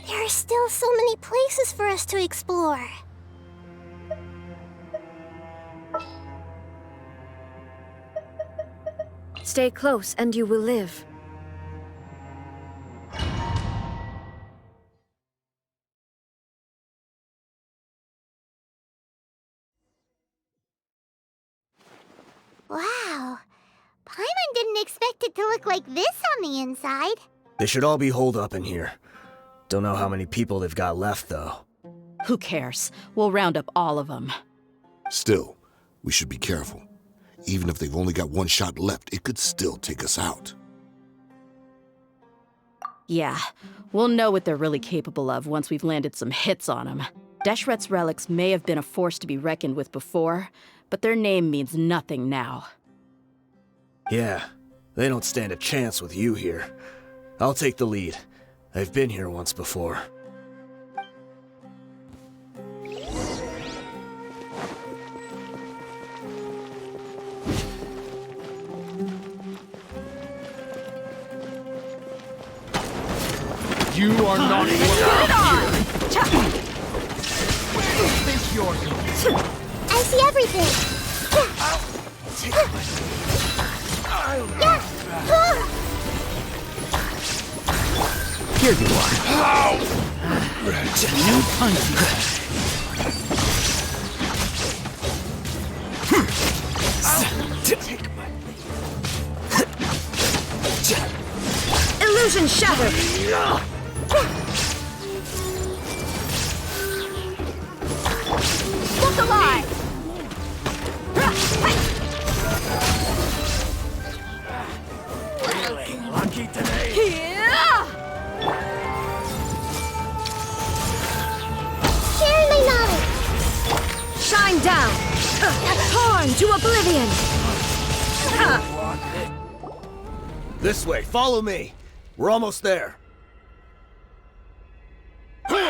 There are still so many places for us to explore. Stay close and you will live. Wow. Paimon didn't expect it to look like this on the inside. They should all be holed up in here. Don't know how many people they've got left, though. Who cares? We'll round up all of them. Still, we should be careful. Even if they've only got one shot left, it could still take us out. Yeah, we'll know what they're really capable of once we've landed some hits on them. Deshret's relics may have been a force to be reckoned with before, but their name means nothing now. Yeah, they don't stand a chance with you here. I'll take the lead. I've been here once before. You are not welcome here. Think yours. I see everything. Here you are. New punch. Illusion shattered! Look alive! Lucky today. Share my knowledge! Shine down! Torn to oblivion! This way, follow me. We're almost there. Wait!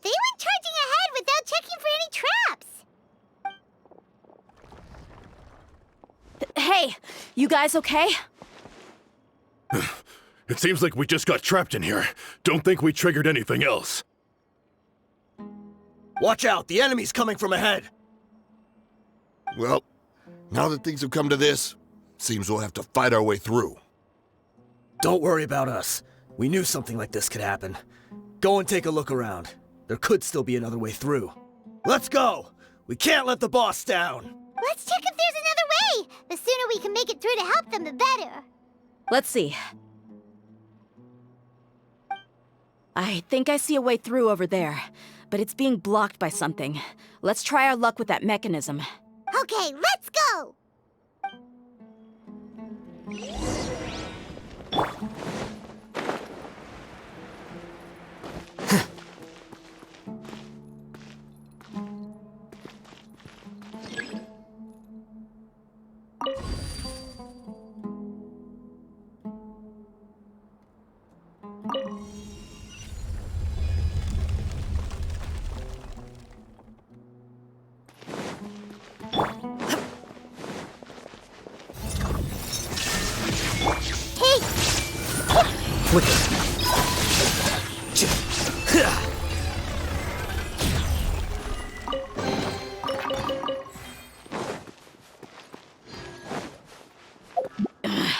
They went charging ahead without checking for any traps! Hey, you guys okay? It seems like we just got trapped in here. Don't think we triggered anything else. Watch out, the enemy's coming from ahead. Well, now that things have come to this, seems we'll have to fight our way through. Don't worry about us. We knew something like this could happen. Go and take a look around. There could still be another way through. Let's go! We can't let the boss down! Let's check if there's another way! The sooner we can make it through to help them, the better. Let's see. I think I see a way through over there, but it's being blocked by something. Let's try our luck with that mechanism. Okay, let's go!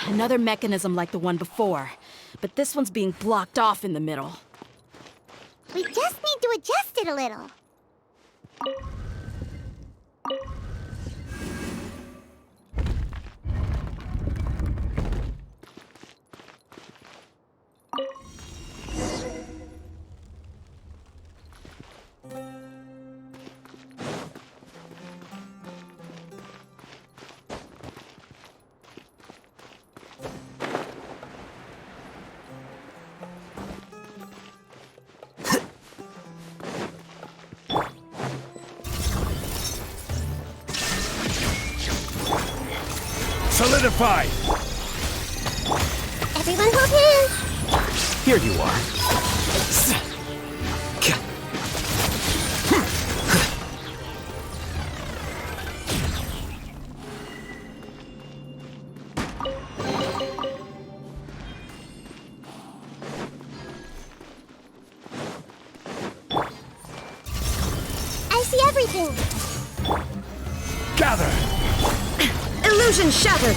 Another mechanism like the one before, but this one's being blocked off in the middle. We just need to adjust it a little. Solidified! Everyone hold hands! Here you are. everything! Gather! Illusion shattered!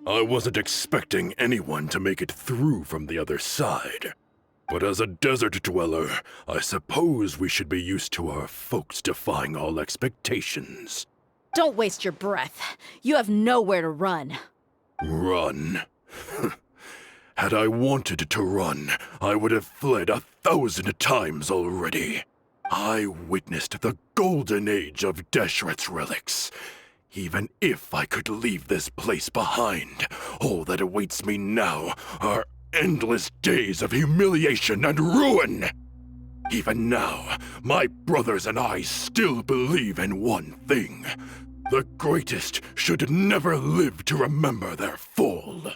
I wasn't expecting anyone to make it through from the other side. But as a desert dweller, I suppose we should be used to our folks defying all expectations. Don't waste your breath. You have nowhere to run. Run? Had I wanted to run, I would have fled 1,000 times already. I witnessed the golden age of Deshret's relics. Even if I could leave this place behind, all that awaits me now are endless days of humiliation and ruin. Even now, my brothers and I still believe in one thing. The greatest should never live to remember their fall.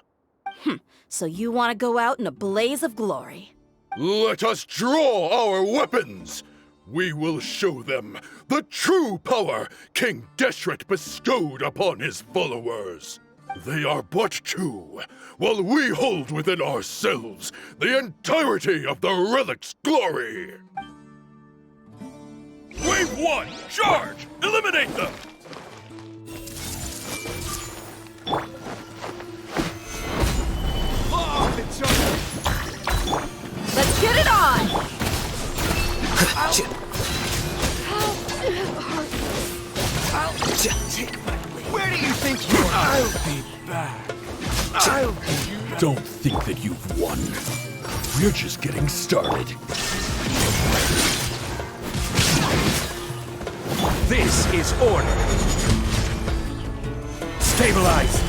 So you want to go out in a blaze of glory? Let us draw our weapons! We will show them the true power King Deshret bestowed upon his followers. They are but two, while we hold within ourselves the entirety of the relic's glory. Wave 1, charge! Eliminate them! Let's get it on! Where do you think you are? I'll be back. Don't think that you've won. We're just getting started. This is order. Stabilize.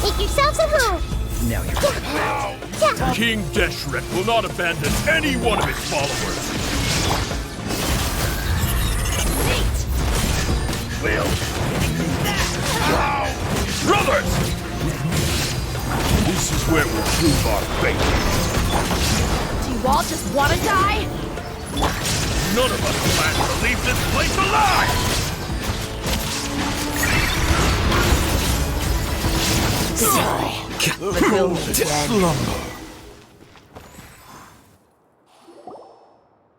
Make yourselves a move! Now you're King Deshret will not abandon any one of his followers. Will. Brothers! This is where we'll prove our faith. Do you all just want to die? None of us plan to leave this place alive! Slumber.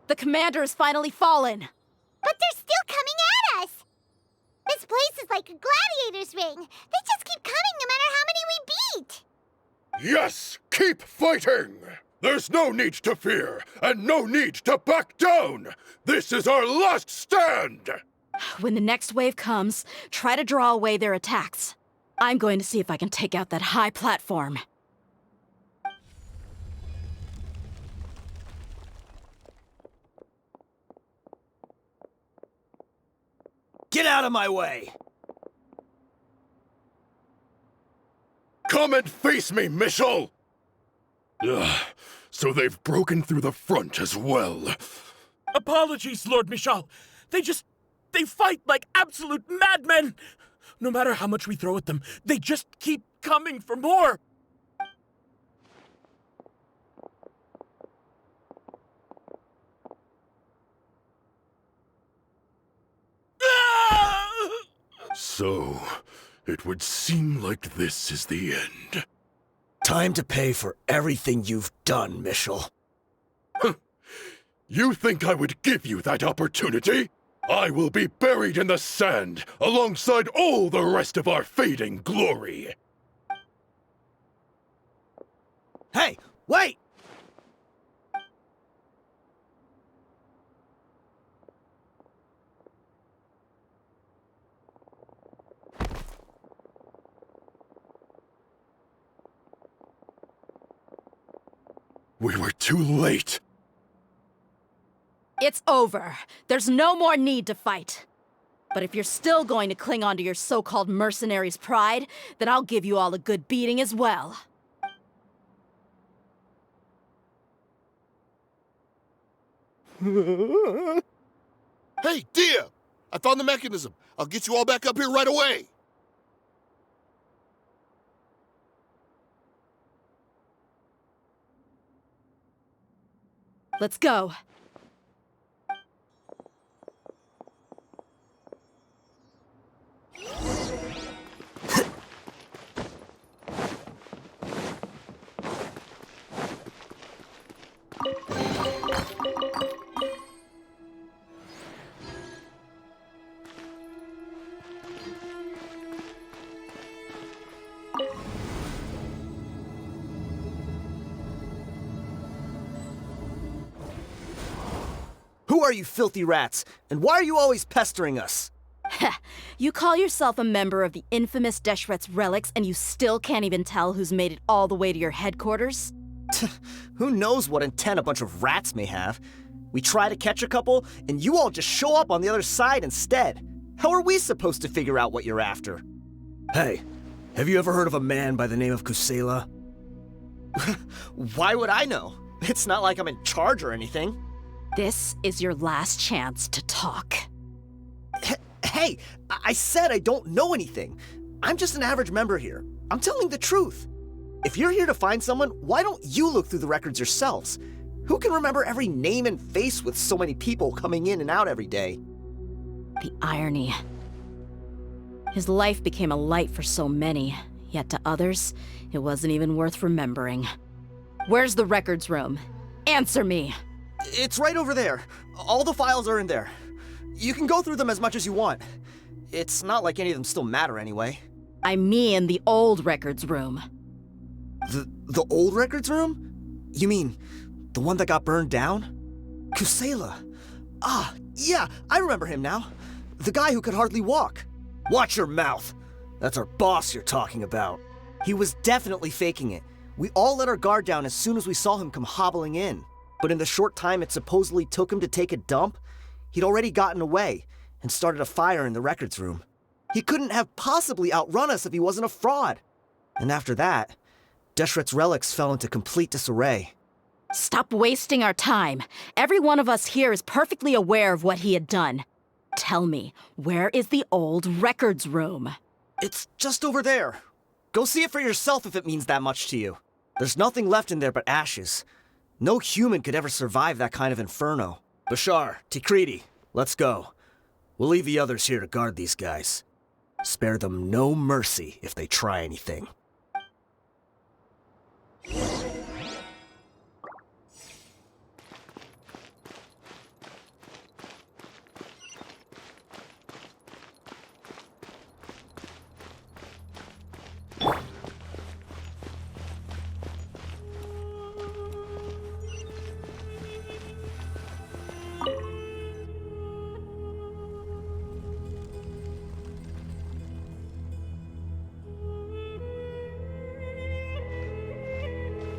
The commander has finally fallen. But they're still coming at us! This place is like a gladiator's ring. They just keep coming no matter how many we beat! Yes, keep fighting! There's no need to fear, and no need to back down! This is our last stand! When the next wave comes, try to draw away their attacks. I'm going to see if I can take out that high platform. Get out of my way! Come and face me, Michel! Ugh, so they've broken through the front as well. Apologies, Lord Michal. They fight like absolute madmen. No matter how much we throw at them, they just keep coming for more. So, it would seem like this is the end. Time to pay for everything you've done, Michel. You think I would give you that opportunity? I will be buried in the sand, alongside all the rest of our fading glory. Hey, wait! We were too late. It's over. There's no more need to fight. But if you're still going to cling on to your so-called mercenary's pride, then I'll give you all a good beating as well. Hey, Dehya! I found the mechanism. I'll get you all back up here right away. Let's go. Who are you filthy rats? And why are you always pestering us? You call yourself a member of the infamous Deshret's relics, and you still can't even tell who's made it all the way to your headquarters? Who knows what intent a bunch of rats may have? We try to catch a couple, and you all just show up on the other side instead. How are we supposed to figure out what you're after? Hey, have you ever heard of a man by the name of Kusela? Why would I know? It's not like I'm in charge or anything. This is your last chance to talk. Hey, I said I don't know anything. I'm just an average member here. I'm telling the truth. If you're here to find someone, why don't you look through the records yourselves? Who can remember every name and face with so many people coming in and out every day? The irony. His life became a light for so many, yet to others, it wasn't even worth remembering. Where's the records room? Answer me! It's right over there. All the files are in there. You can go through them as much as you want. It's not like any of them still matter anyway. I mean the old records room. The old records room? You mean the one that got burned down? Kusela. Ah, yeah, I remember him now. The guy who could hardly walk. Watch your mouth. That's our boss you're talking about. He was definitely faking it. We all let our guard down as soon as we saw him come hobbling in. But in the short time it supposedly took him to take a dump, he'd already gotten away and started a fire in the records room. He couldn't have possibly outrun us if he wasn't a fraud. And after that, Deshret's relics fell into complete disarray. Stop wasting our time. Every one of us here is perfectly aware of what he had done. Tell me, where is the old records room? It's just over there. Go see it for yourself if it means that much to you. There's nothing left in there but ashes. No human could ever survive that kind of inferno. Bashar, Tikriti, let's go. We'll leave the others here to guard these guys. Spare them no mercy if they try anything.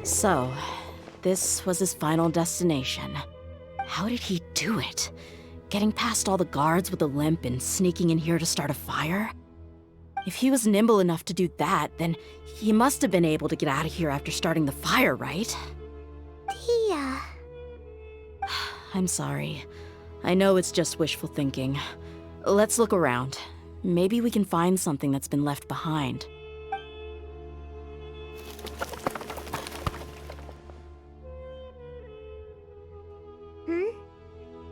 So, this was his final destination. How did he do it? Getting past all the guards with a limp and sneaking in here to start a fire? If he was nimble enough to do that, then he must have been able to get out of here after starting the fire, right? Dehya. I'm sorry. I know it's just wishful thinking. Let's look around. Maybe we can find something that's been left behind.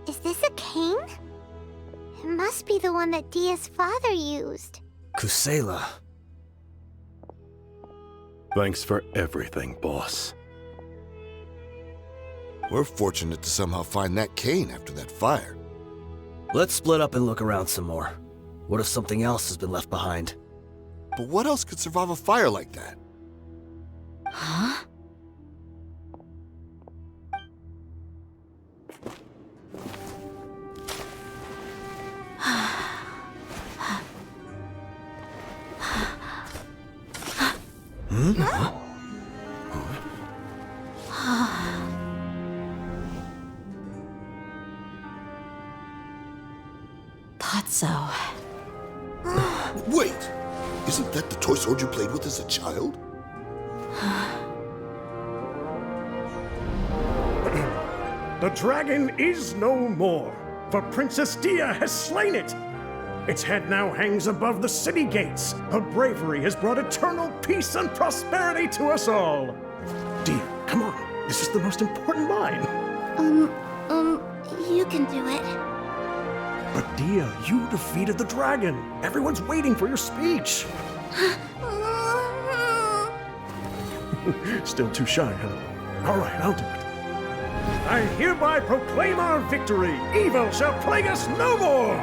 Is this a cane? It must be the one that Dehya's father used. Kusela. Thanks for everything, boss. We're fortunate to somehow find that cane after that fire. Let's split up and look around some more. What if something else has been left behind? But what else could survive a fire like that? Huh? Thought so. Wait! Isn't that the toy sword you played with as a child? The dragon is no more, for Princess Dehya has slain it. Its head now hangs above the city gates. Her bravery has brought eternal peace and prosperity to us all. Dehya, come on. This is the most important line. You can do it. But Dehya, you defeated the dragon. Everyone's waiting for your speech. Still too shy, huh? All right, I'll do it. I hereby proclaim our victory. Evil shall plague us no more.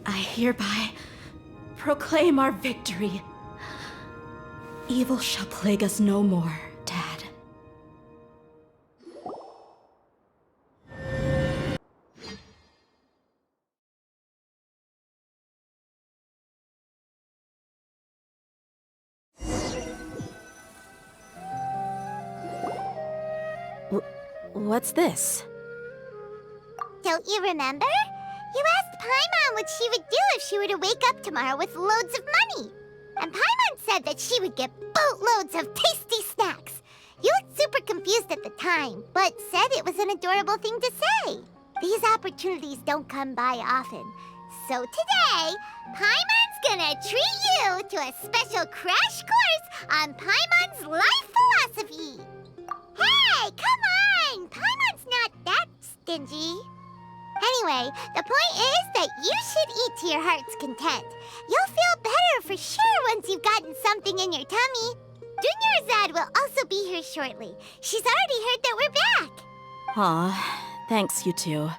I hereby proclaim our victory. Evil shall plague us no more, Dad. What's this? Don't you remember? You asked Paimon what she would do if she were to wake up tomorrow with loads of money. And Paimon said that she would get boatloads of tasty snacks. You looked super confused at the time, but said it was an adorable thing to say. These opportunities don't come by often. So today, Paimon's gonna treat you to a special crash course on Paimon's life philosophy. Hey, come on! Paimon's not that stingy. Anyway, the point is that you should eat to your heart's content. You'll feel better for sure once you've gotten something in your tummy. Dunyarzad will also be here shortly. She's already heard that we're back. Aw, thanks, you two.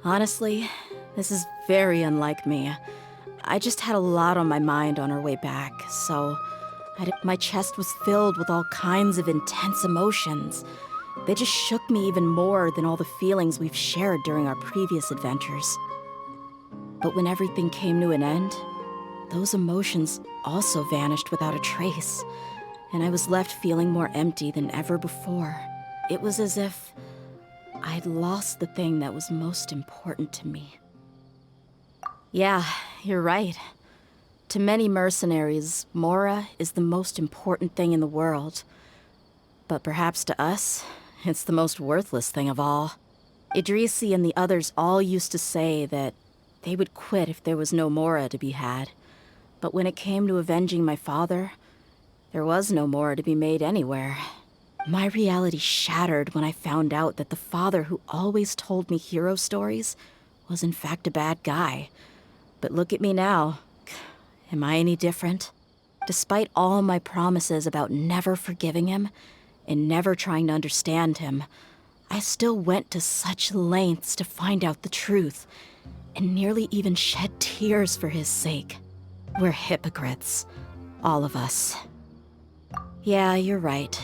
Honestly, this is very unlike me. I just had a lot on my mind on our way back, so my chest was filled with all kinds of intense emotions. They just shook me even more than all the feelings we've shared during our previous adventures. But when everything came to an end, those emotions also vanished without a trace, and I was left feeling more empty than ever before. It was as if I'd lost the thing that was most important to me. Yeah, you're right. To many mercenaries, Mora is the most important thing in the world. But perhaps to us, it's the most worthless thing of all. Idrisi and the others all used to say that they would quit if there was no Mora to be had. But when it came to avenging my father, there was no Mora to be made anywhere. My reality shattered when I found out that the father who always told me hero stories was in fact a bad guy. But look at me now. Am I any different? Despite all my promises about never forgiving him and never trying to understand him, I still went to such lengths to find out the truth, and nearly even shed tears for his sake. We're hypocrites, all of us. Yeah, you're right.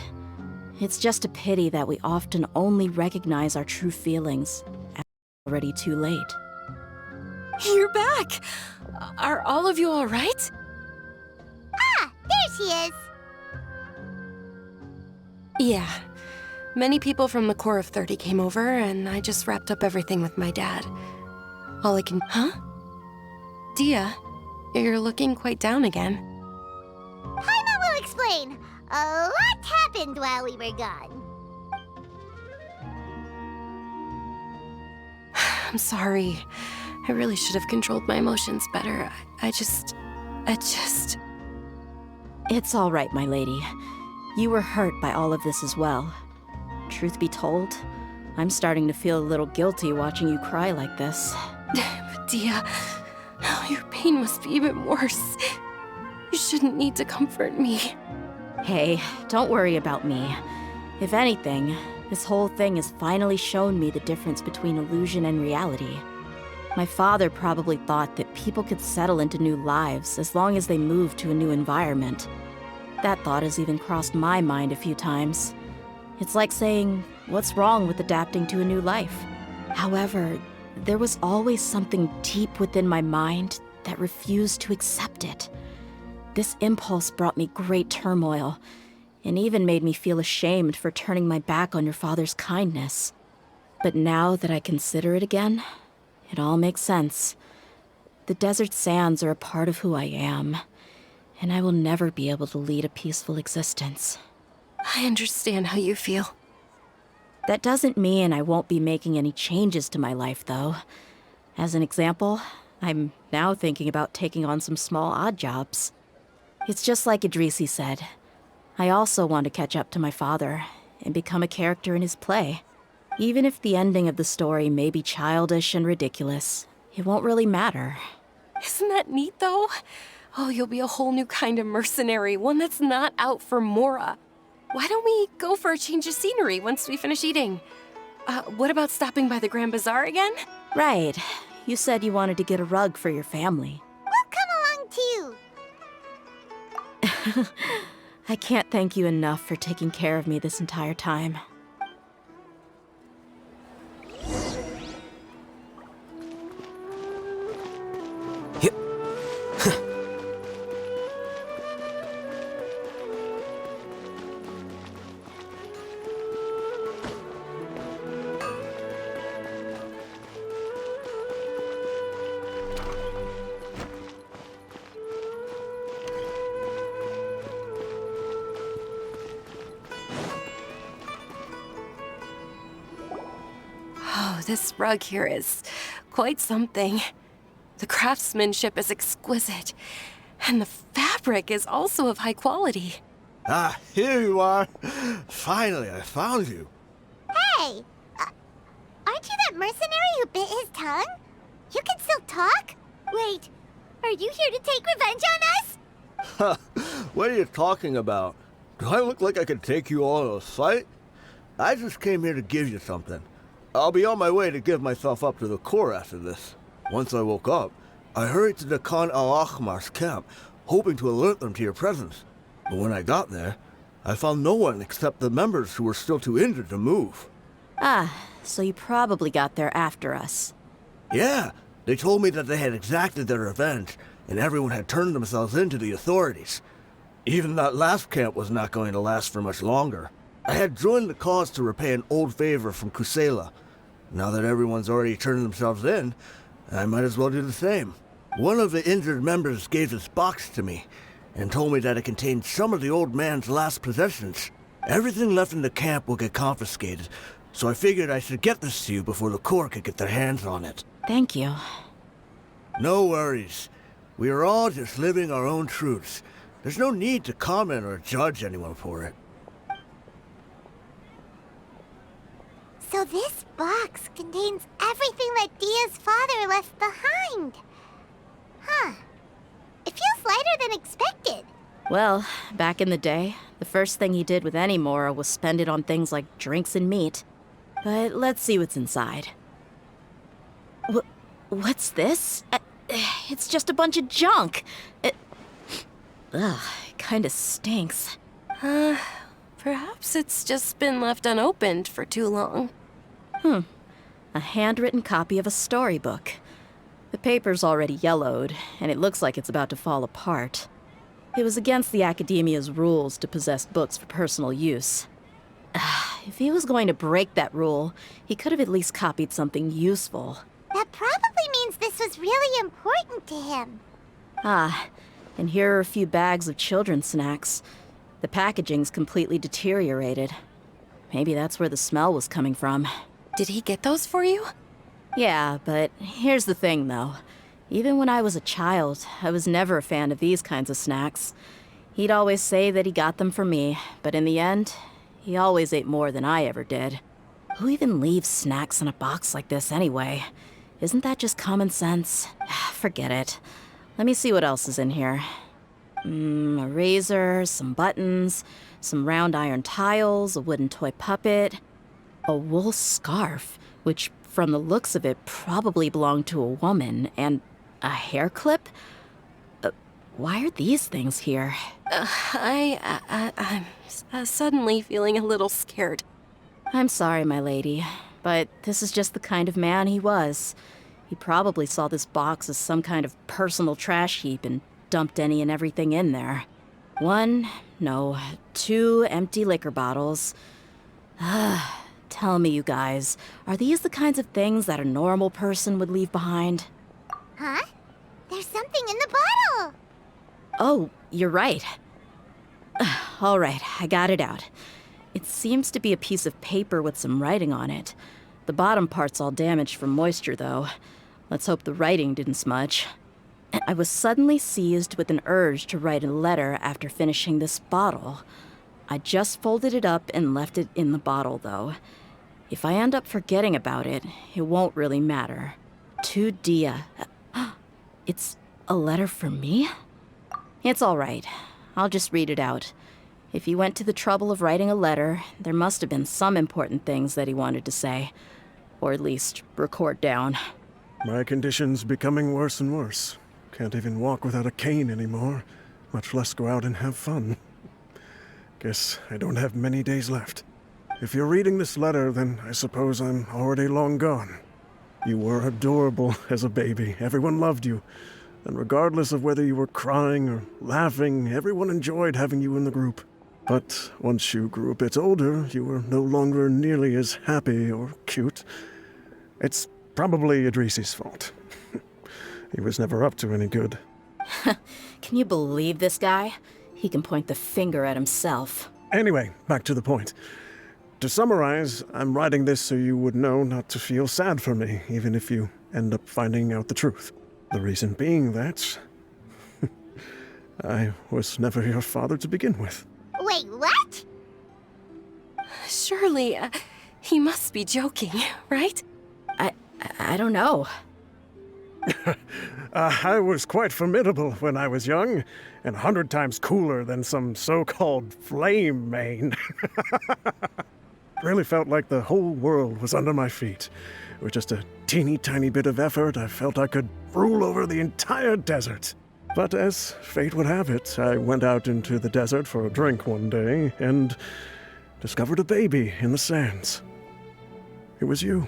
It's just a pity that we often only recognize our true feelings after it's already too late. You're back! Are all of you all right? Ah, there's she is. Yeah. Many people from the Core of 30 came over, and I just wrapped up everything with my dad. All I can... Huh? Dehya, you're looking quite down again. Paimon will explain. A lot happened while we were gone. I'm sorry. I really should have controlled my emotions better. I just... It's all right, my lady. You were hurt by all of this as well. Truth be told, I'm starting to feel a little guilty watching you cry like this. Dehya, your pain must be even worse. You shouldn't need to comfort me. Hey, don't worry about me. If anything, this whole thing has finally shown me the difference between illusion and reality. My father probably thought that people could settle into new lives as long as they moved to a new environment. That thought has even crossed my mind a few times. It's like saying, what's wrong with adapting to a new life? However, there was always something deep within my mind that refused to accept it. This impulse brought me great turmoil, and even made me feel ashamed for turning my back on your father's kindness. But now that I consider it again, it all makes sense. The desert sands are a part of who I am, and I will never be able to lead a peaceful existence. I understand how you feel. That doesn't mean I won't be making any changes to my life, though. As an example, I'm now thinking about taking on some small odd jobs. It's just like Idrisi said. I also want to catch up to my father and become a character in his play. Even if the ending of the story may be childish and ridiculous, it won't really matter. Isn't that neat, though? Oh, you'll be a whole new kind of mercenary, one that's not out for Mora. Why don't we go for a change of scenery once we finish eating? What about stopping by the Grand Bazaar again? Right. You said you wanted to get a rug for your family. We'll come along too. I can't thank you enough for taking care of me this entire time. Oh, this rug here is quite something. The craftsmanship is exquisite, and the fabric is also of high quality. Ah, here you are. Finally, I found you. Hey! Aren't you that mercenary who bit his tongue? You can still talk? Wait, are you here to take revenge on us? What are you talking about? Do I look like I could take you all in a fight? I just came here to give you something. I'll be on my way to give myself up to the Corps after this. Once I woke up, I hurried to the Khan al-Akhmar's camp, hoping to alert them to your presence. But when I got there, I found no one except the members who were still too injured to move. Ah, so you probably got there after us. Yeah, they told me that they had exacted their revenge, and everyone had turned themselves in to the authorities. Even that last camp was not going to last for much longer. I had joined the cause to repay an old favor from Kusela. Now that everyone's already turned themselves in, I might as well do the same. One of the injured members gave this box to me, and told me that it contained some of the old man's last possessions. Everything left in the camp will get confiscated, so I figured I should get this to you before the Corps could get their hands on it. Thank you. No worries. We are all just living our own truths. There's no need to comment or judge anyone for it. So this box contains everything that Dehya's father left behind. Huh. It feels lighter than expected. Well, back in the day, the first thing he did with any Mora was spend it on things like drinks and meat. But let's see what's inside. What's this? It's just a bunch of junk. It kinda stinks. Perhaps it's just been left unopened for too long. A handwritten copy of a storybook. The paper's already yellowed, and it looks like it's about to fall apart. It was against the Academia's rules to possess books for personal use. If he was going to break that rule, he could have at least copied something useful. That probably means this was really important to him. Ah, and here are a few bags of children's snacks. The packaging's completely deteriorated. Maybe that's where the smell was coming from. Did he get those for you? Yeah, but here's the thing, though. Even when I was a child, I was never a fan of these kinds of snacks. He'd always say that he got them for me, but in the end, he always ate more than I ever did. Who even leaves snacks in a box like this anyway? Isn't that just common sense? Forget it. Let me see what else is in here. A razor, some buttons, some round iron tiles, a wooden toy puppet, a wool scarf, which from the looks of it probably belonged to a woman, and a hair clip? Why are these things here? I'm suddenly feeling a little scared. I'm sorry, my lady, but this is just the kind of man he was. He probably saw this box as some kind of personal trash heap and dumped any and everything in there. 2 empty liquor bottles. Tell me, you guys, are these the kinds of things that a normal person would leave behind? Huh? There's something in the bottle! Oh, you're right. All right, I got it out. It seems to be a piece of paper with some writing on it. The bottom part's all damaged from moisture, though. Let's hope the writing didn't smudge. I was suddenly seized with an urge to write a letter after finishing this bottle. I just folded it up and left it in the bottle, though. If I end up forgetting about it, it won't really matter. To Dehya. It's a letter for me? It's all right. I'll just read it out. If he went to the trouble of writing a letter, there must have been some important things that he wanted to say. Or at least record down. My condition's becoming worse and worse. Can't even walk without a cane anymore, much less go out and have fun. Guess I don't have many days left. If you're reading this letter, then I suppose I'm already long gone. You were adorable as a baby. Everyone loved you. And regardless of whether you were crying or laughing, everyone enjoyed having you in the group. But once you grew a bit older, you were no longer nearly as happy or cute. It's probably Idrisi's fault. He was never up to any good. Can you believe this guy? He can point the finger at himself. Anyway, back to the point. To summarize, I'm writing this so you would know not to feel sad for me, even if you end up finding out the truth. The reason being that I was never your father to begin with. Wait, what? Surely, he must be joking, right? I don't know. I was quite formidable when I was young, and 100 times cooler than some so-called flame main. Really felt like the whole world was under my feet. With just a teeny tiny bit of effort, I felt I could rule over the entire desert. But as fate would have it, I went out into the desert for a drink one day and discovered a baby in the sands. It was you.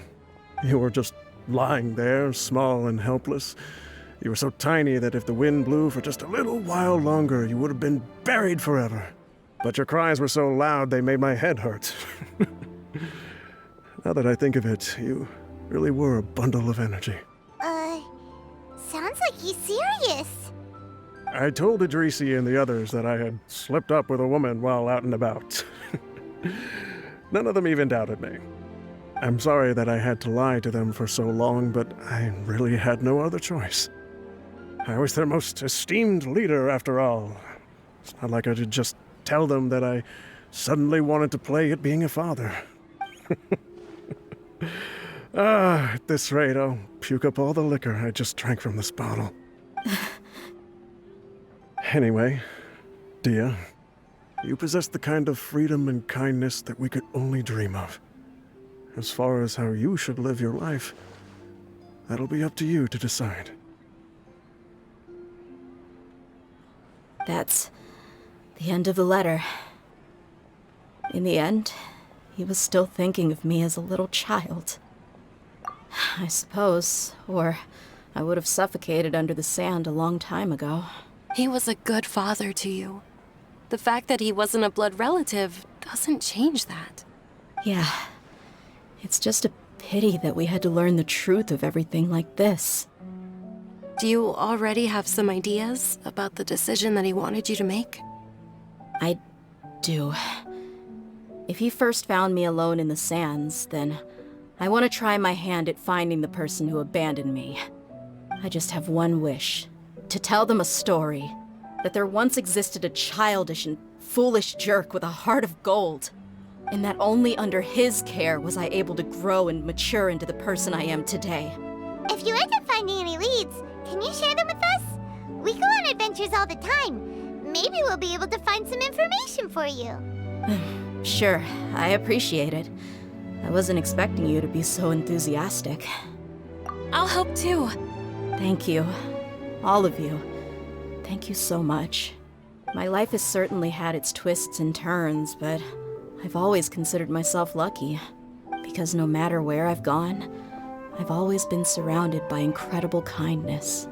You were just lying there, small and helpless. You were so tiny that if the wind blew for just a little while longer, you would have been buried forever. But your cries were so loud they made my head hurt. Now that I think of it, you really were a bundle of energy. Sounds like he's serious. I told Idrisi and the others that I had slipped up with a woman while out and about. None of them even doubted me. I'm sorry that I had to lie to them for so long, but I really had no other choice. I was their most esteemed leader, after all. It's not like I could just tell them that I suddenly wanted to play at being a father. At this rate, I'll puke up all the liquor I just drank from this bottle. Anyway, Dehya, you possess the kind of freedom and kindness that we could only dream of. As far as how you should live your life, that'll be up to you to decide. That's the end of the letter. In the end, he was still thinking of me as a little child. I suppose, or I would have suffocated under the sand a long time ago. He was a good father to you. The fact that he wasn't a blood relative doesn't change that. Yeah. It's just a pity that we had to learn the truth of everything like this. Do you already have some ideas about the decision that he wanted you to make? I do. If he first found me alone in the sands, then I want to try my hand at finding the person who abandoned me. I just have one wish. To tell them a story. That there once existed a childish and foolish jerk with a heart of gold. And that only under his care was I able to grow and mature into the person I am today. If you end up finding any leads, can you share them with us? We go on adventures all the time. Maybe we'll be able to find some information for you. Sure, I appreciate it. I wasn't expecting you to be so enthusiastic. I'll help too. Thank you. All of you. Thank you so much. My life has certainly had its twists and turns, but I've always considered myself lucky. Because no matter where I've gone, I've always been surrounded by incredible kindness.